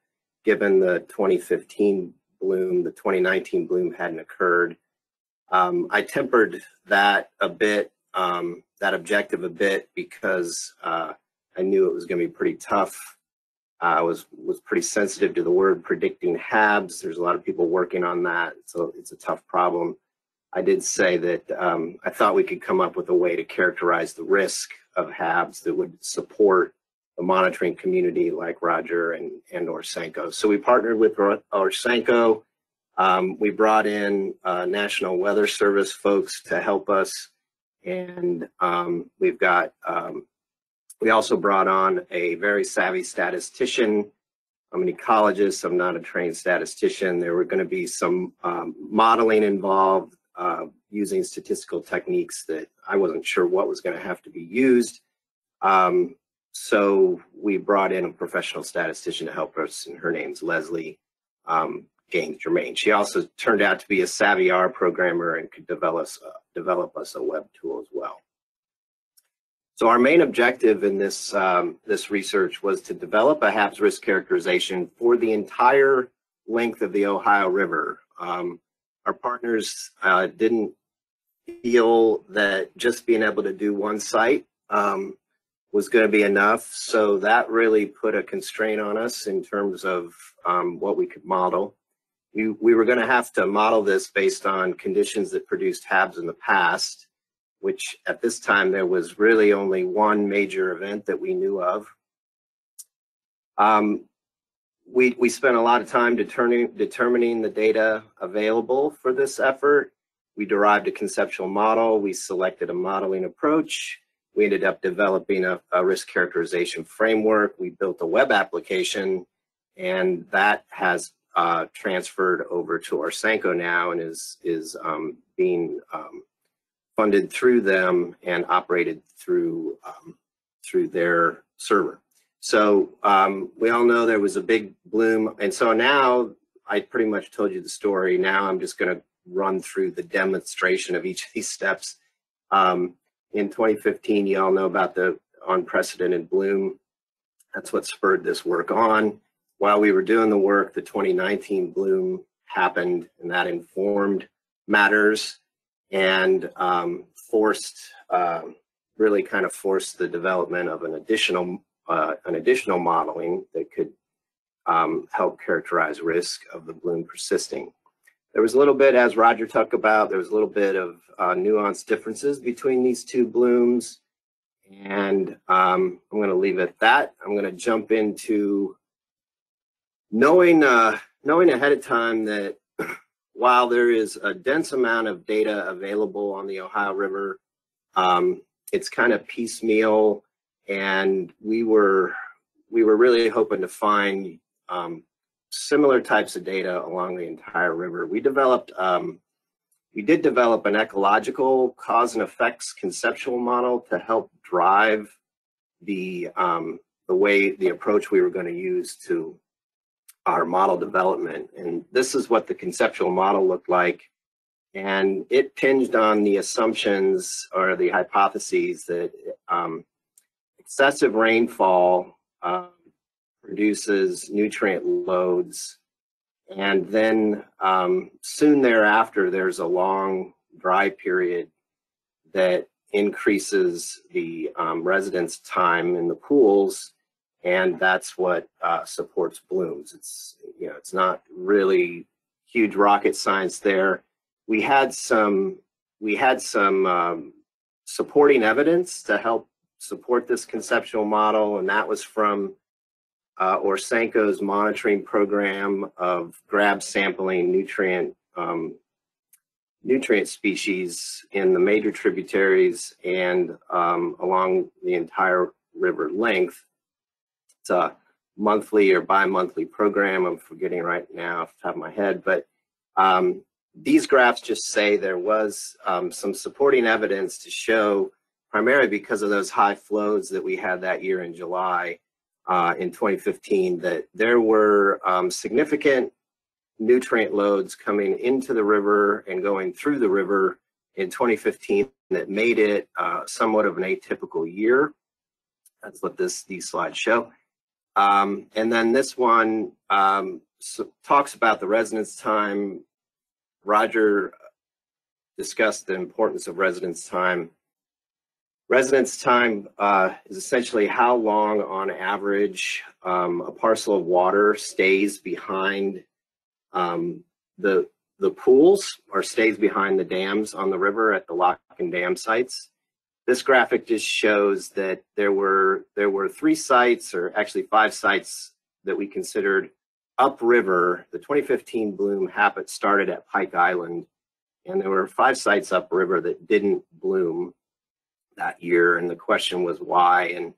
given the 2015 bloom, the 2019 bloom hadn't occurred. I tempered that a bit, that objective a bit, because I knew it was going to be pretty tough. I was pretty sensitive to the word predicting HABs. There's a lot of people working on that, so it's a tough problem. I did say that I thought we could come up with a way to characterize the risk of HABs that would support the monitoring community like Roger and Orsenko. So we partnered with Orsenko. We brought in National Weather Service folks to help us, and we also brought on a very savvy statistician. I'm an ecologist. I'm not a trained statistician. There were going to be some modeling involved using statistical techniques that I wasn't sure what was going to have to be used. So we brought in a professional statistician to help us, and her name's Leslie Gaines-Germain. She also turned out to be a savvy R programmer and could develop us a web tool as well. So our main objective in this, this research was to develop a HABs risk characterization for the entire length of the Ohio River. Our partners didn't feel that just being able to do one site was going to be enough. So that really put a constraint on us in terms of what we could model. We were going to have to model this based on conditions that produced HABs in the past, which at this time there was really only one major event that we knew of. We spent a lot of time determining the data available for this effort. We derived a conceptual model. We selected a modeling approach. We ended up developing a risk characterization framework. We built a web application, and that has transferred over to Orsenco now and is being funded through them and operated through their server. So we all know there was a big bloom, and so now I pretty much told you the story. Now I'm just going to run through the demonstration of each of these steps. In 2015, you all know about the unprecedented bloom. That's what spurred this work on. While we were doing the work, the 2019 bloom happened, and that informed matters and really kind of forced the development of an additional modeling that could help characterize risk of the bloom persisting. There was a little bit, as Roger talked about, there was a little bit of nuanced differences between these two blooms, and I'm going to leave it at that. I'm going to jump into knowing ahead of time that while there is a dense amount of data available on the Ohio River, it's kind of piecemeal, and we were really hoping to find similar types of data along the entire river. We did develop an ecological cause and effects conceptual model to help drive the approach we were going to use to our model development. And this is what the conceptual model looked like. And it hinged on the assumptions or the hypotheses that excessive rainfall produces nutrient loads, and then soon thereafter there's a long dry period that increases the residence time in the pools, and that's what supports blooms. It's not really huge rocket science there. We had some supporting evidence to help support this conceptual model, and that was from Orsenco's monitoring program of grab sampling nutrient species in the major tributaries and along the entire river length. It's a monthly or bi-monthly program. I'm forgetting right now off the top of my head, but these graphs just say there was some supporting evidence to show, primarily because of those high flows that we had that year in July in 2015, that there were significant nutrient loads coming into the river and going through the river in 2015 that made it somewhat of an atypical year. That's what these slides show. And then this one talks about the residence time. Roger discussed the importance of residence time. Residence time is essentially how long on average a parcel of water stays behind the pools or stays behind the dams on the river at the lock and dam sites. This graphic just shows that there were 3 sites, or actually 5 sites, that we considered upriver. The 2015 bloom started at Pike Island, and there were 5 sites upriver that didn't bloom that year, and the question was why.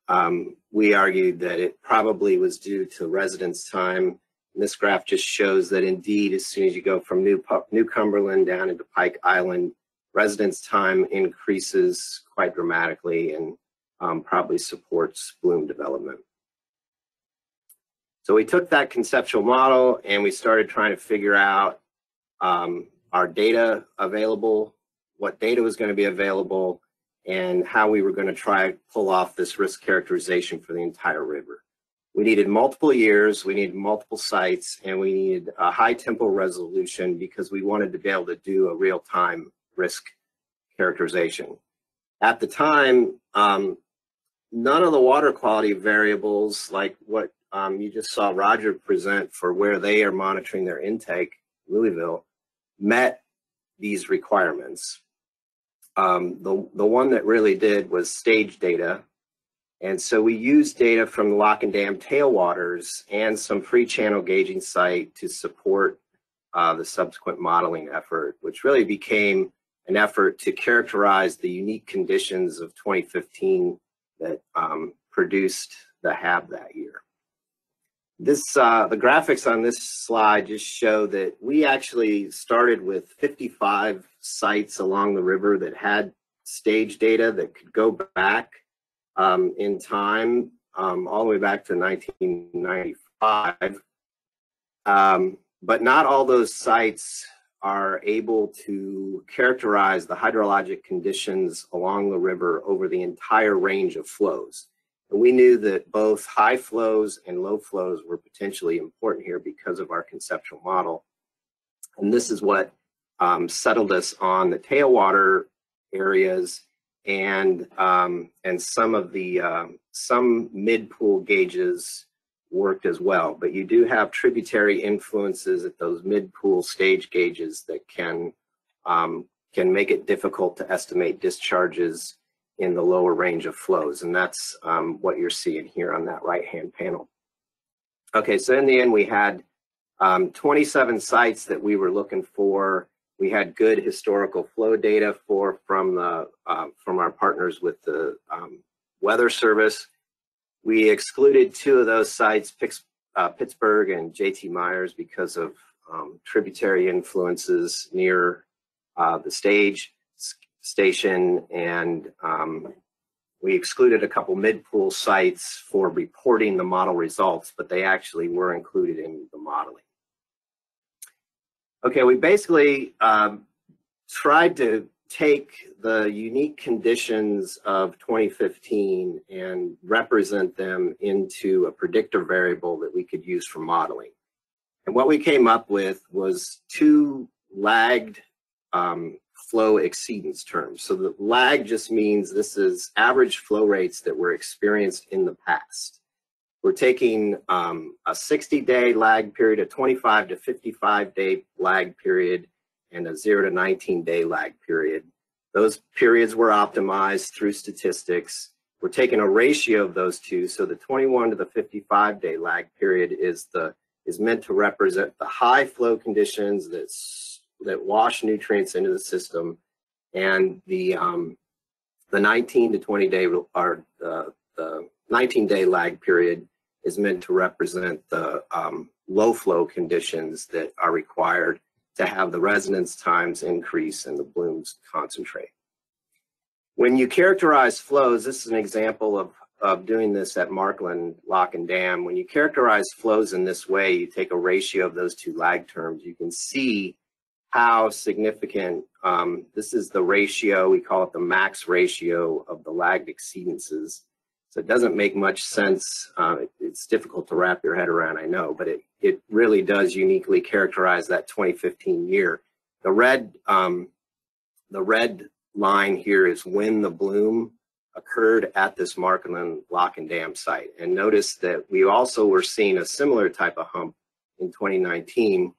And we argued that it probably was due to residence time. And this graph just shows that indeed, as soon as you go from New Cumberland down into Pike Island, residence time increases quite dramatically and probably supports bloom development. So we took that conceptual model and we started trying to figure out our data available, what data was going to be available, and how we were going to try to pull off this risk characterization for the entire river. We needed multiple years, we needed multiple sites, and we needed a high tempo resolution because we wanted to be able to do a real-time risk characterization. At the time, none of the water quality variables, like what you just saw Roger present for where they are monitoring their intake, Louisville, met these requirements. The one that really did was stage data. And so we used data from the lock and dam tailwaters and some free channel gauging site to support the subsequent modeling effort, which really became an effort to characterize the unique conditions of 2015 that produced the HAB that year. The graphics on this slide just show that we actually started with 55 sites along the river that had stage data that could go back in time, all the way back to 1995. But not all those sites are able to characterize the hydrologic conditions along the river over the entire range of flows. And we knew that both high flows and low flows were potentially important here because of our conceptual model. And this is what settled us on the tailwater areas and some of the some mid-pool gauges worked as well, but you do have tributary influences at those mid-pool stage gauges that can make it difficult to estimate discharges in the lower range of flows, and that's what you're seeing here on that right-hand panel. Okay, so in the end we had 27 sites that we were looking for. We had good historical flow data from our partners with the Weather Service. We excluded 2 of those sites, Pittsburgh and JT Myers, because of tributary influences near the station, and we excluded a couple mid-pool sites for reporting the model results, but they actually were included in the modeling. Okay, we basically tried to take the unique conditions of 2015 and represent them into a predictor variable that we could use for modeling. And what we came up with was 2 lagged flow exceedance terms. So the lag just means this is average flow rates that were experienced in the past. We're taking a 60-day lag period, a 25 to 55-day lag period, and a 0 to 19-day lag period. Those periods were optimized through statistics. We're taking a ratio of those two, so the 21 to the 55-day lag period is meant to represent the high flow conditions that wash nutrients into the system, and the 19 to 20-day or the 19-day lag period is meant to represent the low flow conditions that are required to have the resonance times increase and the blooms concentrate. When you characterize flows, this is an example of doing this at Markland Lock and Dam. When you characterize flows in this way, you take a ratio of those 2 lag terms, you can see how significant, this is the ratio, we call it the max ratio of the lagged exceedances. So it doesn't make much sense. It's difficult to wrap your head around, I know, but it really does uniquely characterize that 2015 year. The red line here is when the bloom occurred at this Markland Lock and Dam site. And notice that we also were seeing a similar type of hump in 2019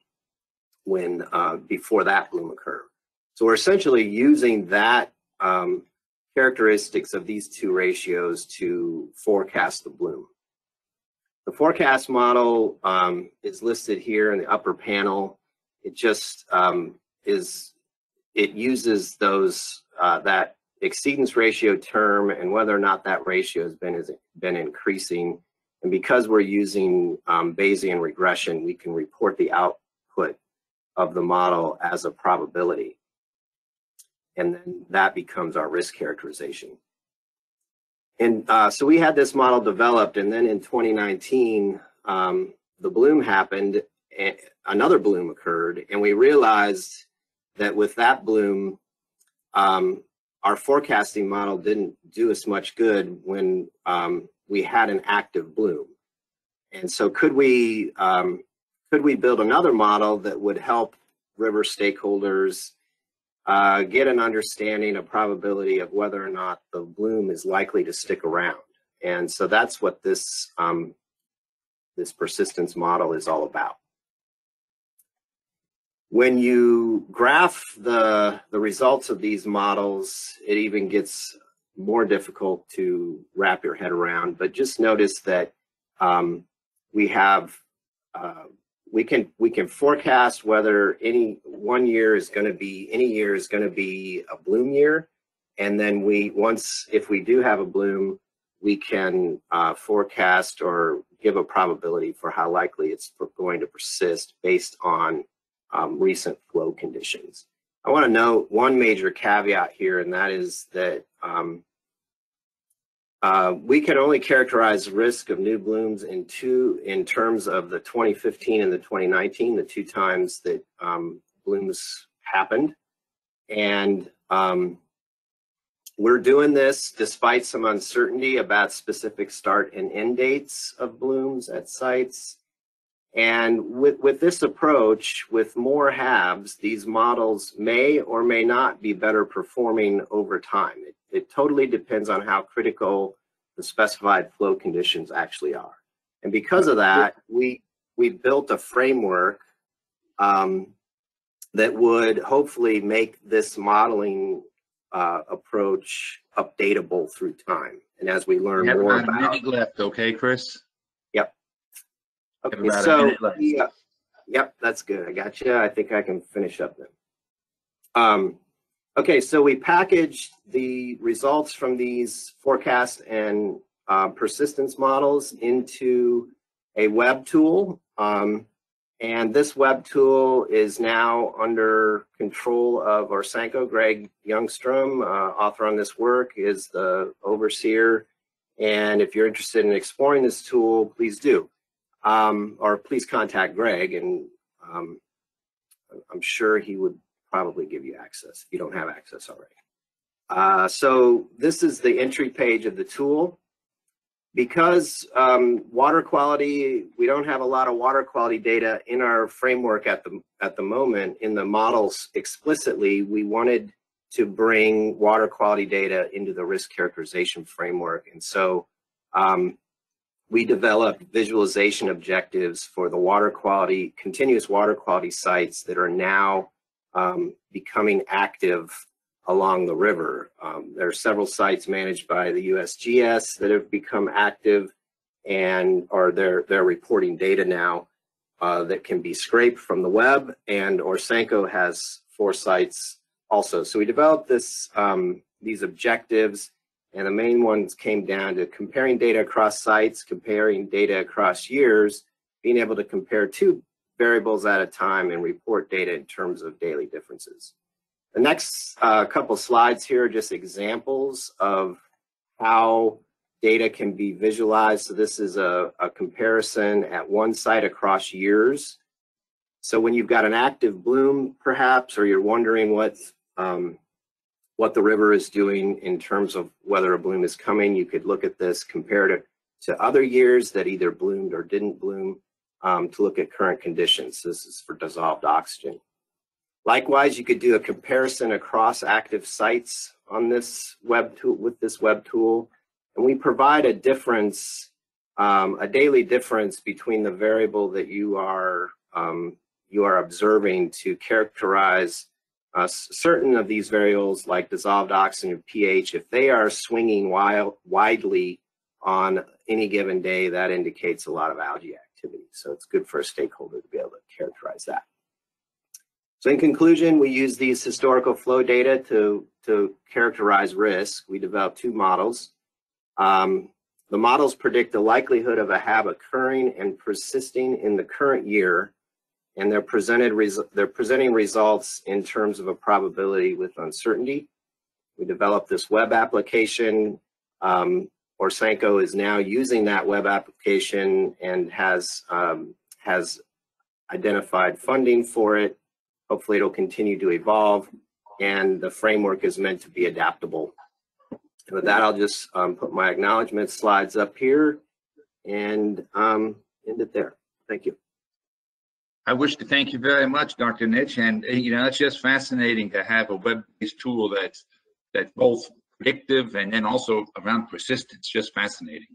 when before that bloom occurred. So we're essentially using that characteristics of these 2 ratios to forecast the bloom. The forecast model is listed here in the upper panel. It just it uses those that exceedance ratio term and whether or not that ratio has been increasing. And because we're using Bayesian regression, we can report the output of the model as a probability. And then that becomes our risk characterization. And so we had this model developed, and then in 2019, the bloom happened, another bloom occurred, and we realized that with that bloom, our forecasting model didn't do us much good when we had an active bloom. And so could we build another model that would help river stakeholders get an understanding of probability of whether or not the bloom is likely to stick around? And so that's what this this persistence model is all about. When you graph the results of these models, it even gets more difficult to wrap your head around. But just notice that we can forecast whether any year is going to be a bloom year, and then if we do have a bloom, we can forecast or give a probability for how likely it's going to persist based on recent flow conditions. I want to note one major caveat here, and that is that we can only characterize risk of new blooms in terms of the 2015 and the 2019, the two times that blooms happened. And we're doing this despite some uncertainty about specific start and end dates of blooms at sites. And with this approach, with more HABs, these models may or may not be better performing over time. It totally depends on how critical the specified flow conditions actually are. And because of that, we built a framework that would hopefully make this modeling approach updatable through time. And as we learn more about— We have about a minute left, okay, Chris? Yep. Okay, about a so minute left. yep, that's good. I got you. I think I can finish up then. Okay, so we packaged the results from these forecast and persistence models into a web tool. And this web tool is now under control of Orsenko. Greg Youngstrom, author on this work, is the overseer. And if you're interested in exploring this tool, please do. Or please contact Greg, and I'm sure he would probably give you access if you don't have access already. So this is the entry page of the tool. Because water quality, we don't have a lot of water quality data in our framework at the moment. In the models explicitly, we wanted to bring water quality data into the risk characterization framework. And so we developed visualization objectives for the water quality, continuous water quality sites that are now becoming active along the river. There are several sites managed by the USGS that have become active, and they're reporting data now that can be scraped from the web, and Orsenko has 4 sites also. So we developed these objectives, and the main ones came down to comparing data across sites, comparing data across years, being able to compare 2 variables at a time and report data in terms of daily differences. The next couple slides here are just examples of how data can be visualized. So this is a comparison at one site across years. So when you've got an active bloom, perhaps, or you're wondering what the river is doing in terms of whether a bloom is coming, you could look at this, compare it to other years that either bloomed or didn't bloom to look at current conditions. This is for dissolved oxygen. Likewise, you could do a comparison across active sites on this web tool with this web tool, and we provide a difference, a daily difference between the variable that you are observing to characterize certain of these variables, like dissolved oxygen and pH. If they are swinging widely on any given day, that indicates a lot of algae activity. So it's good for a stakeholder to be able to characterize that. So in conclusion, we use these historical flow data to characterize risk. We developed 2 models. The models predict the likelihood of a HAB occurring and persisting in the current year, and they're presenting results in terms of a probability with uncertainty. We developed this web application. Orsenko is now using that web application and has identified funding for it. Hopefully it'll continue to evolve. and the framework is meant to be adaptable. And with that, I'll just put my acknowledgement slides up here and end it there. Thank you. I wish to thank you very much, Dr. Nitsch, and it's just fascinating to have a web-based tool that's both predictive and then also around persistence. Just fascinating.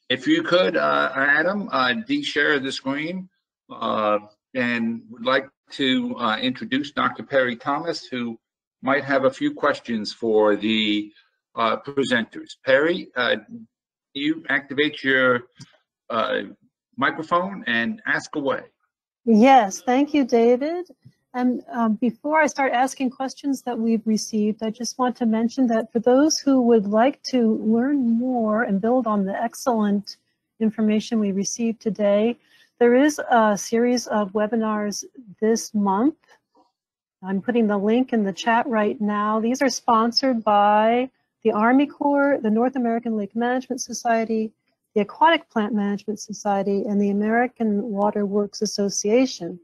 If you could, Adam, de-share the screen, and would like to introduce Dr. Perry Thomas, who might have a few questions for the presenters. Perry, you activate your microphone and ask away. Yes, thank you, David. And before I start asking questions that we've received, I just want to mention that for those who would like to learn more and build on the excellent information we received today, there is a series of webinars this month. I'm putting the link in the chat right now. These are sponsored by the Army Corps, the North American Lake Management Society, the Aquatic Plant Management Society, and the American Water Works Association,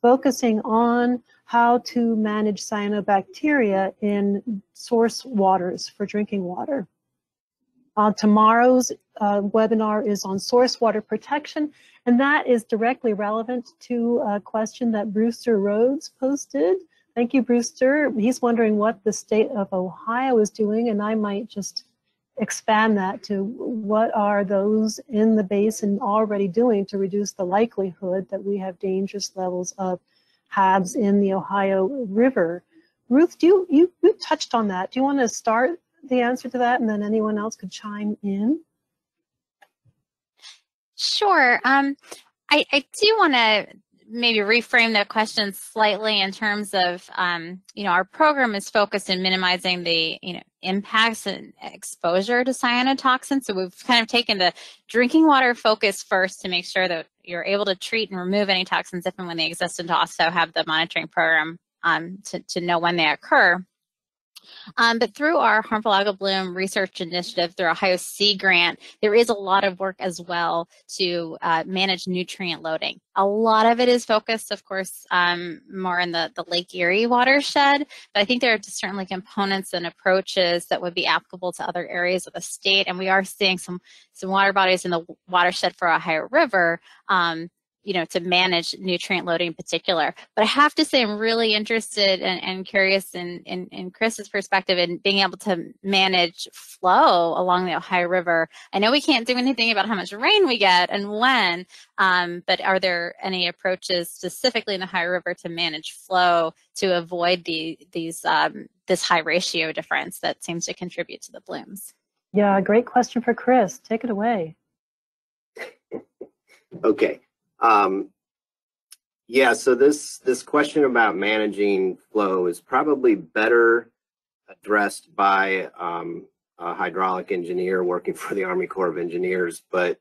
focusing on how to manage cyanobacteria in source waters for drinking water. Tomorrow's webinar is on source water protection, and that is directly relevant to a question that Brewster Rhodes posted. Thank you, Brewster. He's wondering what the state of Ohio is doing, and I might just expand that to what are those in the basin already doing to reduce the likelihood that we have dangerous levels of HABs in the Ohio River. Ruth, you touched on that. Do you want to start the answer to that, and then anyone else could chime in? Sure. I do want to maybe reframe the question slightly in terms of, our program is focused in minimizing the, impacts and exposure to cyanotoxins. So we've kind of taken the drinking water focus first to make sure that you're able to treat and remove any toxins if and when they exist, and to also have the monitoring program to know when they occur. But through our Harmful Algal Bloom Research Initiative, through Ohio Sea Grant, there is a lot of work as well to manage nutrient loading. A lot of it is focused, of course, more in the Lake Erie watershed, but I think there are certainly components and approaches that would be applicable to other areas of the state, and we are seeing some water bodies in the watershed for Ohio River to manage nutrient loading in particular. But I have to say I'm really interested and curious in Chris's perspective in being able to manage flow along the Ohio River. I know we can't do anything about how much rain we get and when, but are there any approaches specifically in the Ohio River to manage flow to avoid this high ratio difference that seems to contribute to the blooms? Yeah, great question for Chris. Take it away. Okay. Yeah, so this question about managing flow is probably better addressed by a hydraulic engineer working for the Army Corps of Engineers, but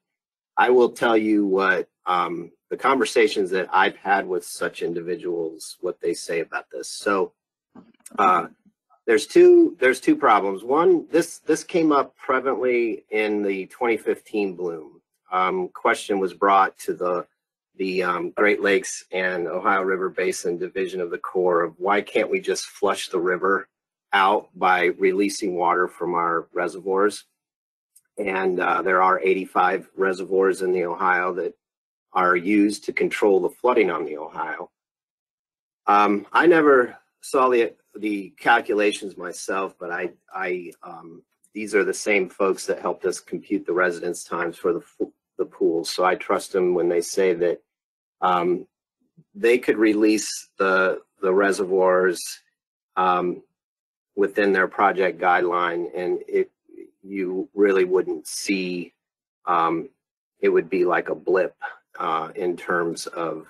I will tell you what the conversations that I've had with such individuals, what they say about this. So there's two problems. One, this came up prevalently in the 2015 bloom. Question was brought to the Great Lakes and Ohio River Basin Division of the Corps of why can't we just flush the river out by releasing water from our reservoirs. And there are 85 reservoirs in the Ohio that are used to control the flooding on the Ohio. I never saw the calculations myself, but these are the same folks that helped us compute the residence times for the pools. So I trust them when they say that they could release the reservoirs within their project guideline, and you really wouldn't see, it would be like a blip in terms of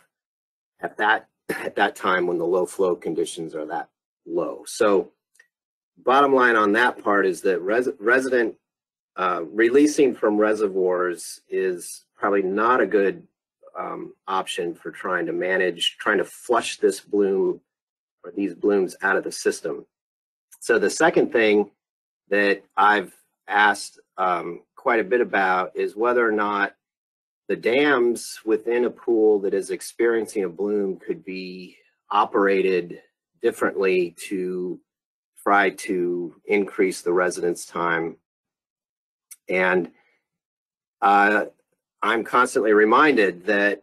at that time when the low flow conditions are that low. So bottom line on that part is that resident releasing from reservoirs is probably not a good option for trying to flush this bloom or these blooms out of the system. So the second thing that I've asked quite a bit about is whether or not the dams within a pool that is experiencing a bloom could be operated differently to try to increase the residence time. And I'm constantly reminded that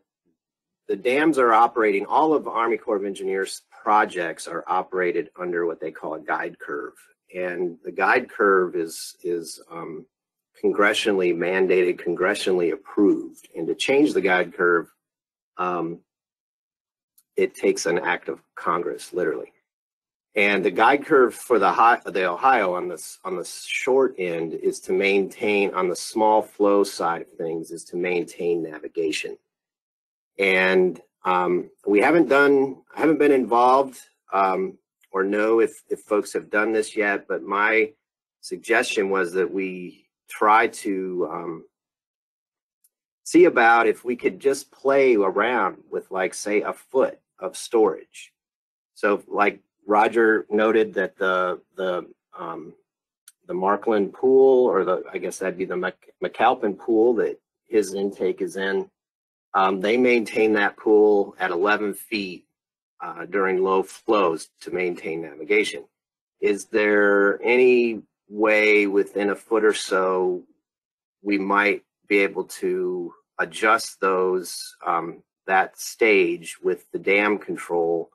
the dams are operating, all of Army Corps of Engineers projects are operated under what they call a guide curve. And the guide curve is congressionally mandated, congressionally approved. And to change the guide curve, it takes an act of Congress, literally. And the guide curve for the Ohio on the short end is to maintain, on the small flow side of things, is to maintain navigation. And we haven't been involved or know if folks have done this yet, but my suggestion was that we try to see about if we could just play around with, like, say, a foot of storage. So like Roger noted that the Markland pool, or I guess that'd be the McAlpin pool that his intake is in, they maintain that pool at 11 feet during low flows to maintain navigation. Is there any way within a foot or so we might be able to adjust those, that stage with the dam control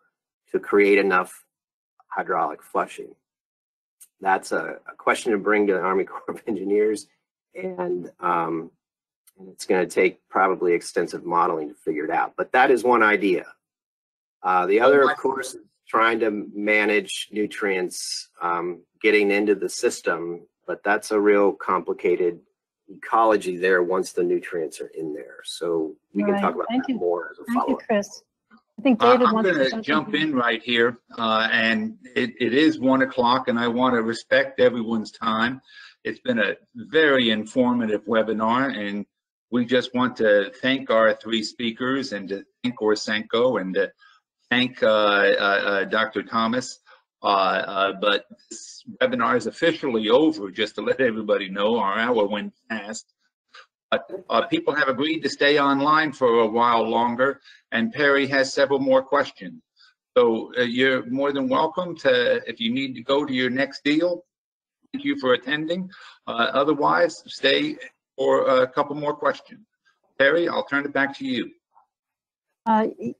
to create enough hydraulic flushing? That's a question to bring to the Army Corps of Engineers, and it's going to take probably extensive modeling to figure it out. But that is one idea. The other, of course, is trying to manage nutrients getting into the system, but that's a real complicated ecology there once the nutrients are in there. So we can talk about that more as a follow-up. Thank you, Chris. I think David wants to I'm going to jump in right here, and it is 1 o'clock, and I want to respect everyone's time. It's been a very informative webinar, and we just want to thank our 3 speakers, and to thank Orsenko, and to thank Dr. Thomas. But this webinar is officially over, just to let everybody know. Our hour went fast. But people have agreed to stay online for a while longer, and Perry has several more questions. So you're more than welcome to, if you need to go to your next deal. Thank you for attending. Otherwise, stay for a couple more questions. Perry, I'll turn it back to you.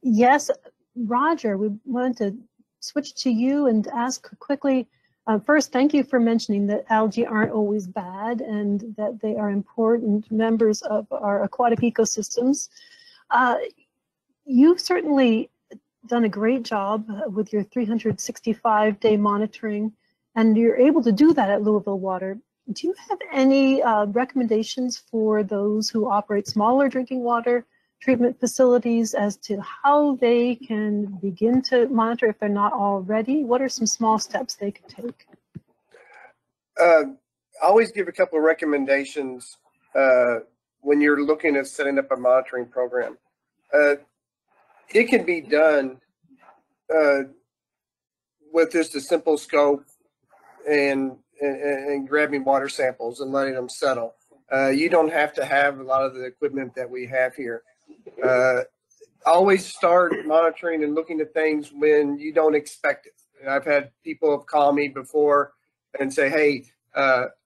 Yes, Roger, we wanted to switch to you and ask quickly. First, thank you for mentioning that algae aren't always bad and that they are important members of our aquatic ecosystems. You've certainly done a great job with your 365-day monitoring, and you're able to do that at Louisville Water. Do you have any recommendations for those who operate smaller drinking water treatment facilities as to how they can begin to monitor if they're not already? What are some small steps they could take? I always give a couple of recommendations when you're looking at setting up a monitoring program. It can be done with just a simple scope and grabbing water samples and letting them settle. You don't have to have a lot of the equipment that we have here. Always start monitoring and looking at things when you don't expect it. And I've had people call me before and say, hey,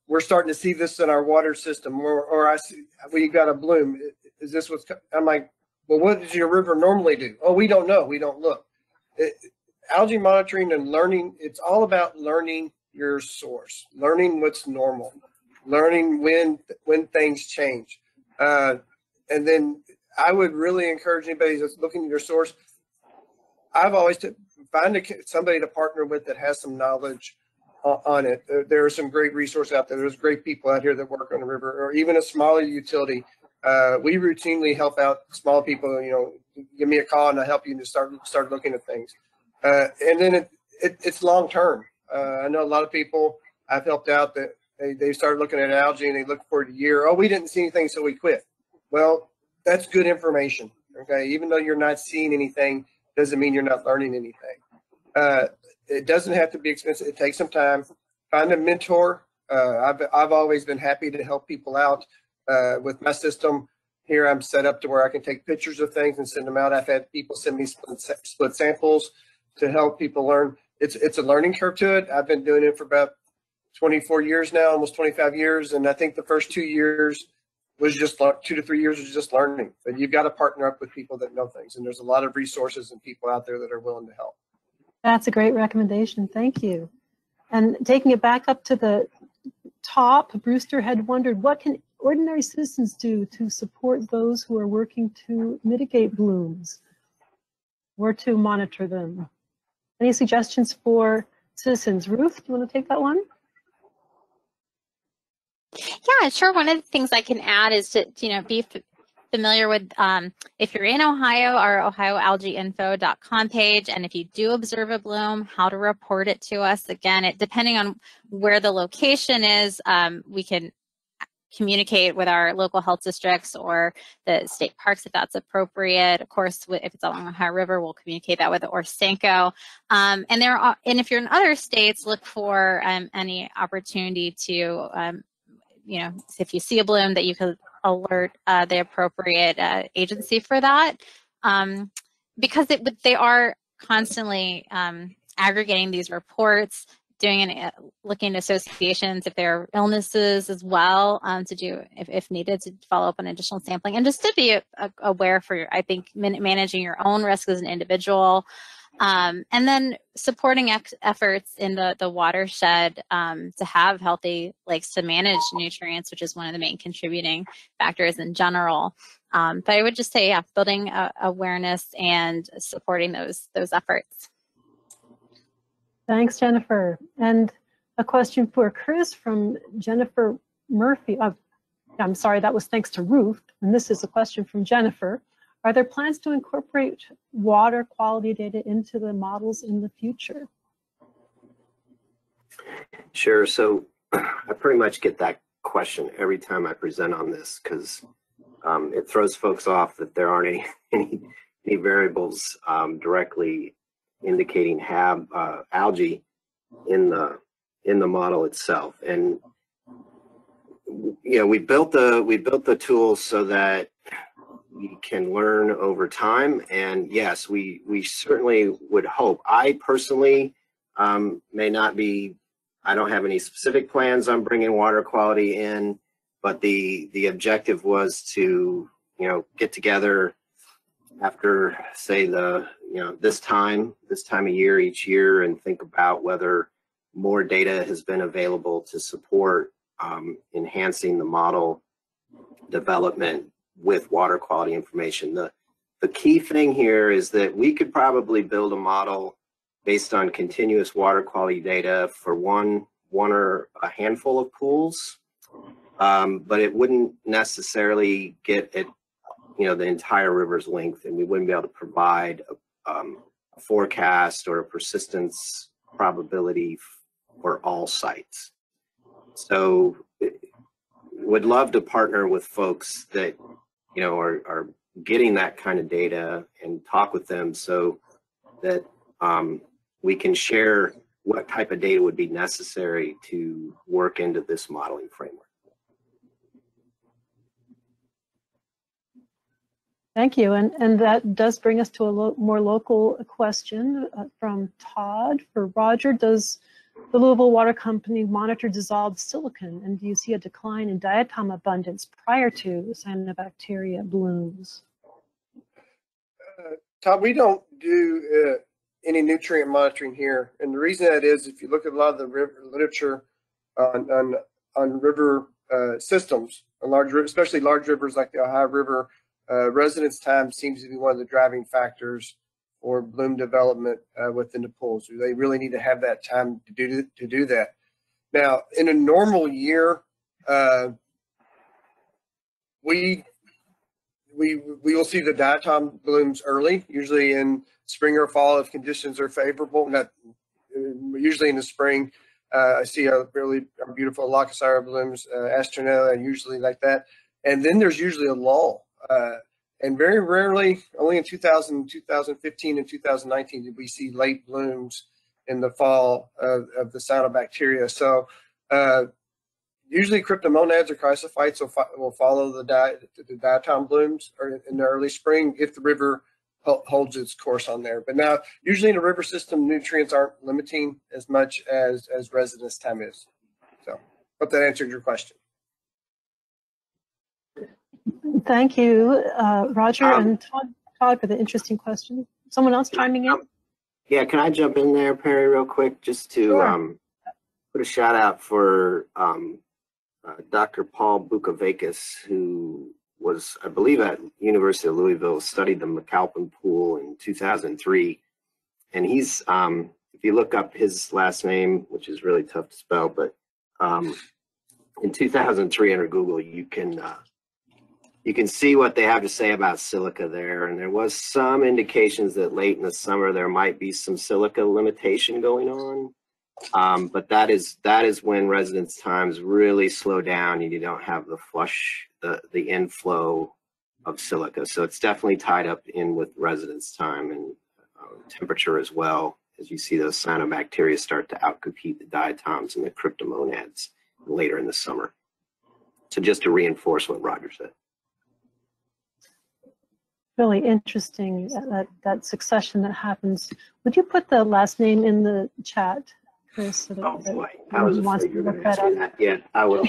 we're starting to see this in our water system, or I see we got a bloom. Is this what's, I'm like, well, what does your river normally do? Oh, we don't know. We don't look. Algae monitoring and learning, it's all about learning your source, learning what's normal, learning when things change. And then I would really encourage anybody that's looking at your source. I've always find somebody to partner with that has some knowledge on it. There are some great resources out there. There's great people out here that work on the river, or even a smaller utility. We routinely help out small people. You know, give me a call and I'll help you to start looking at things. And then it's long term. I know a lot of people I've helped out that they started looking at algae and they look for it a year. Oh, we didn't see anything, so we quit. Well, that's good information. Okay, even though you're not seeing anything, doesn't mean you're not learning anything. It doesn't have to be expensive. It takes some time. Find a mentor. I've always been happy to help people out with my system. Here I'm set up to where I can take pictures of things and send them out. I've had people send me split samples to help people learn. it's a learning curve to it. I've been doing it for about 24 years now, almost 25 years. And I think the first 2 years was just 2 to 3 years was just learning. But you've got to partner up with people that know things. And there's a lot of resources and people out there that are willing to help. That's a great recommendation. Thank you. And taking it back up to the top, Brewster had wondered, what can ordinary citizens do to support those who are working to mitigate blooms or to monitor them? Any suggestions for citizens? Ruth, do you want to take that one? Yeah, sure. One of the things I can add is to be familiar with, if you're in Ohio, our ohioalgaeinfo.com page, and if you do observe a bloom, how to report it to us. Again, depending on where the location is, we can communicate with our local health districts or the state parks if that's appropriate. Of course, if it's along the Ohio River, we'll communicate that with Orsenco. And if you're in other states, look for any opportunity to, if you see a bloom, that you could alert the appropriate agency for that, because they are constantly aggregating these reports, looking at associations if there are illnesses as well, to do, if needed, to follow up on additional sampling, and just to be aware for, I think, managing your own risk as an individual. And then supporting efforts in the watershed to have healthy lakes to manage nutrients, which is one of the main contributing factors in general. But I would just say, yeah, building awareness and supporting those efforts. Thanks, Jennifer. And a question for Chris from Jennifer Murphy. I'm sorry, that was thanks to Ruth. And this is a question from Jennifer. Are there plans to incorporate water quality data into the models in the future? Sure. So I pretty much get that question every time I present on this, because it throws folks off that there aren't any variables directly indicating algae in the model itself. And we built the tool so that we can learn over time. And yes, we certainly would hope. I personally may not be, I don't have any specific plans on bringing water quality in, but the objective was to, get together after, say, this time of year each year, and think about whether more data has been available to support enhancing the model development with water quality information. The key thing here is that we could probably build a model based on continuous water quality data for one or a handful of pools, but it wouldn't necessarily get at the entire river's length, and we wouldn't be able to provide a forecast or a persistence probability for all sites. So would love to partner with folks that are getting that kind of data and talk with them so that we can share what type of data would be necessary to work into this modeling framework. Thank you. And that does bring us to a more local question from Todd. For Roger, does the Louisville Water Company monitor dissolved silicon, and do you see a decline in diatom abundance prior to cyanobacteria blooms? Todd, we don't do any nutrient monitoring here, and the reason that is, if you look at a lot of the literature on river systems, especially large rivers like the Ohio River, residence time seems to be one of the driving factors for bloom development within the pools. They really need to have that time to do that. Now, in a normal year, we will see the diatom blooms early, usually in spring or fall if conditions are favorable. Usually in the spring, I see a really beautiful Lacusara blooms, Astronella, usually like that. And then there's usually a lull. And very rarely, only in 2015 and 2019 did we see late blooms in the fall of the cyanobacteria. So usually cryptomonads or chrysophytes will follow the diatom blooms or in the early spring if the river holds its course on there. But now, usually in a river system, nutrients aren't limiting as much as residence time is. So, hope that answered your question. Thank you, Roger and Todd, for the interesting question. Someone else chiming in? Yeah, can I jump in there, Perry, real quick, just to Sure. put a shout out for Dr. Paul Bukovacis, who was, I believe, at University of Louisville, studied the McAlpin Pool in 2003. And he's, if you look up his last name, which is really tough to spell, but in 2003 under Google, you can see what they have to say about silica there. And there was some indications that late in the summer there might be some silica limitation going on. But that is when residence times really slow down and you don't have the flush, the inflow of silica. So it's definitely tied up in with residence time and temperature as well, as you see those cyanobacteria start to outcompete the diatoms and the cryptomonads later in the summer. So just to reinforce what Roger said. Really interesting, that succession that happens. Would you put the last name in the chat, Chris? So that, Oh boy, I was afraid you were going to ask me that. Yeah, I will.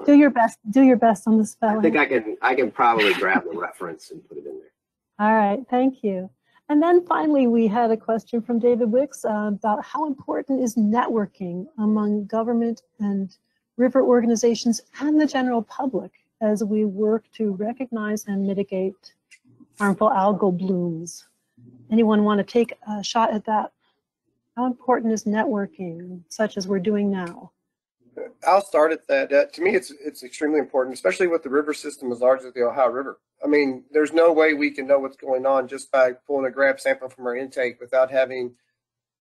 Do your best. Do your best on the spelling. I think I can probably grab the reference and put it in there. All right, thank you. And then finally, we had a question from David Wicks about how important is networking among government and river organizations and the general public as we work to recognize and mitigate harmful algal blooms. Anyone want to take a shot at that? How important is networking, such as we're doing now? I'll start at that. To me, it's extremely important, especially with the river system as large as the Ohio River. I mean, there's no way we can know what's going on just by pulling a grab sample from our intake without having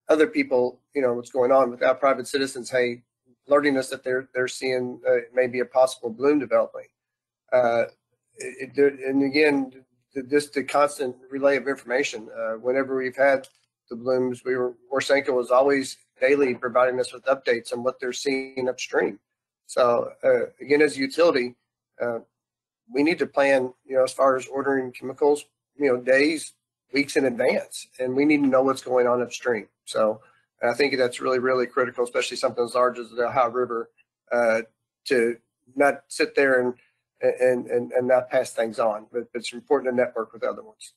other people, what's going on, without private citizens, hey, alerting us that they're seeing maybe a possible bloom developing. And again, just the constant relay of information. Whenever we've had the blooms, Orsenko was always daily providing us with updates on what they're seeing upstream. So again, as a utility, we need to plan, as far as ordering chemicals, days, weeks in advance, and we need to know what's going on upstream. So I think that's really, really critical, especially something as large as the Ohio River, to not sit there and not pass things on, but it's important to network with other ones.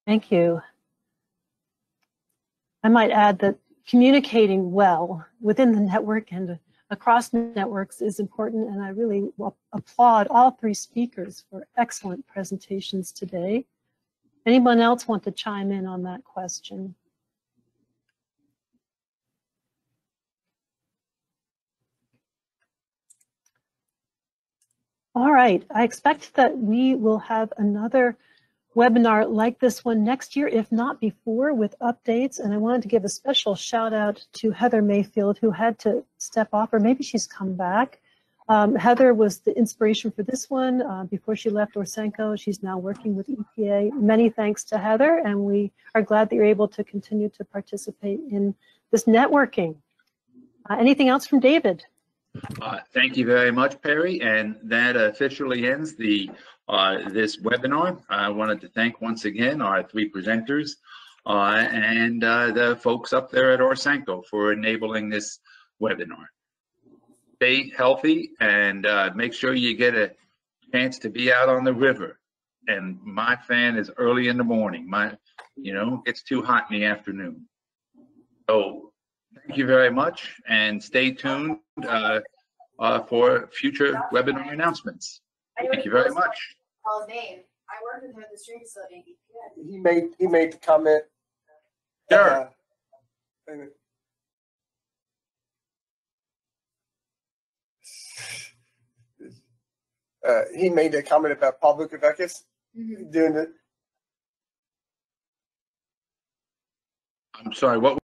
Thank you. I might add that communicating well within the network and across networks is important, and I really applaud all three speakers for excellent presentations today. Anyone else want to chime in on that question? All right, I expect that we will have another webinar like this one next year, if not before, with updates. And I wanted to give a special shout out to Heather Mayfield, who had to step off, or maybe she's come back. Heather was the inspiration for this one before she left Orsenko. She's now working with EPA. Many thanks to Heather, and we are glad that you're able to continue to participate in this networking. Anything else from David? Thank you very much, Perry, and that officially ends this webinar. I wanted to thank once again our three presenters and the folks up there at Orsenko for enabling this webinar. Stay healthy and make sure you get a chance to be out on the river. And my fan is early in the morning. It's too hot in the afternoon. So thank you very much, and stay tuned for future webinar announcements. Thank you very much. Paul's name. I worked with him at the stream facility in EPA. He made the comment. Sure. He made a comment about Paul Bukovacis doing it. I'm sorry, what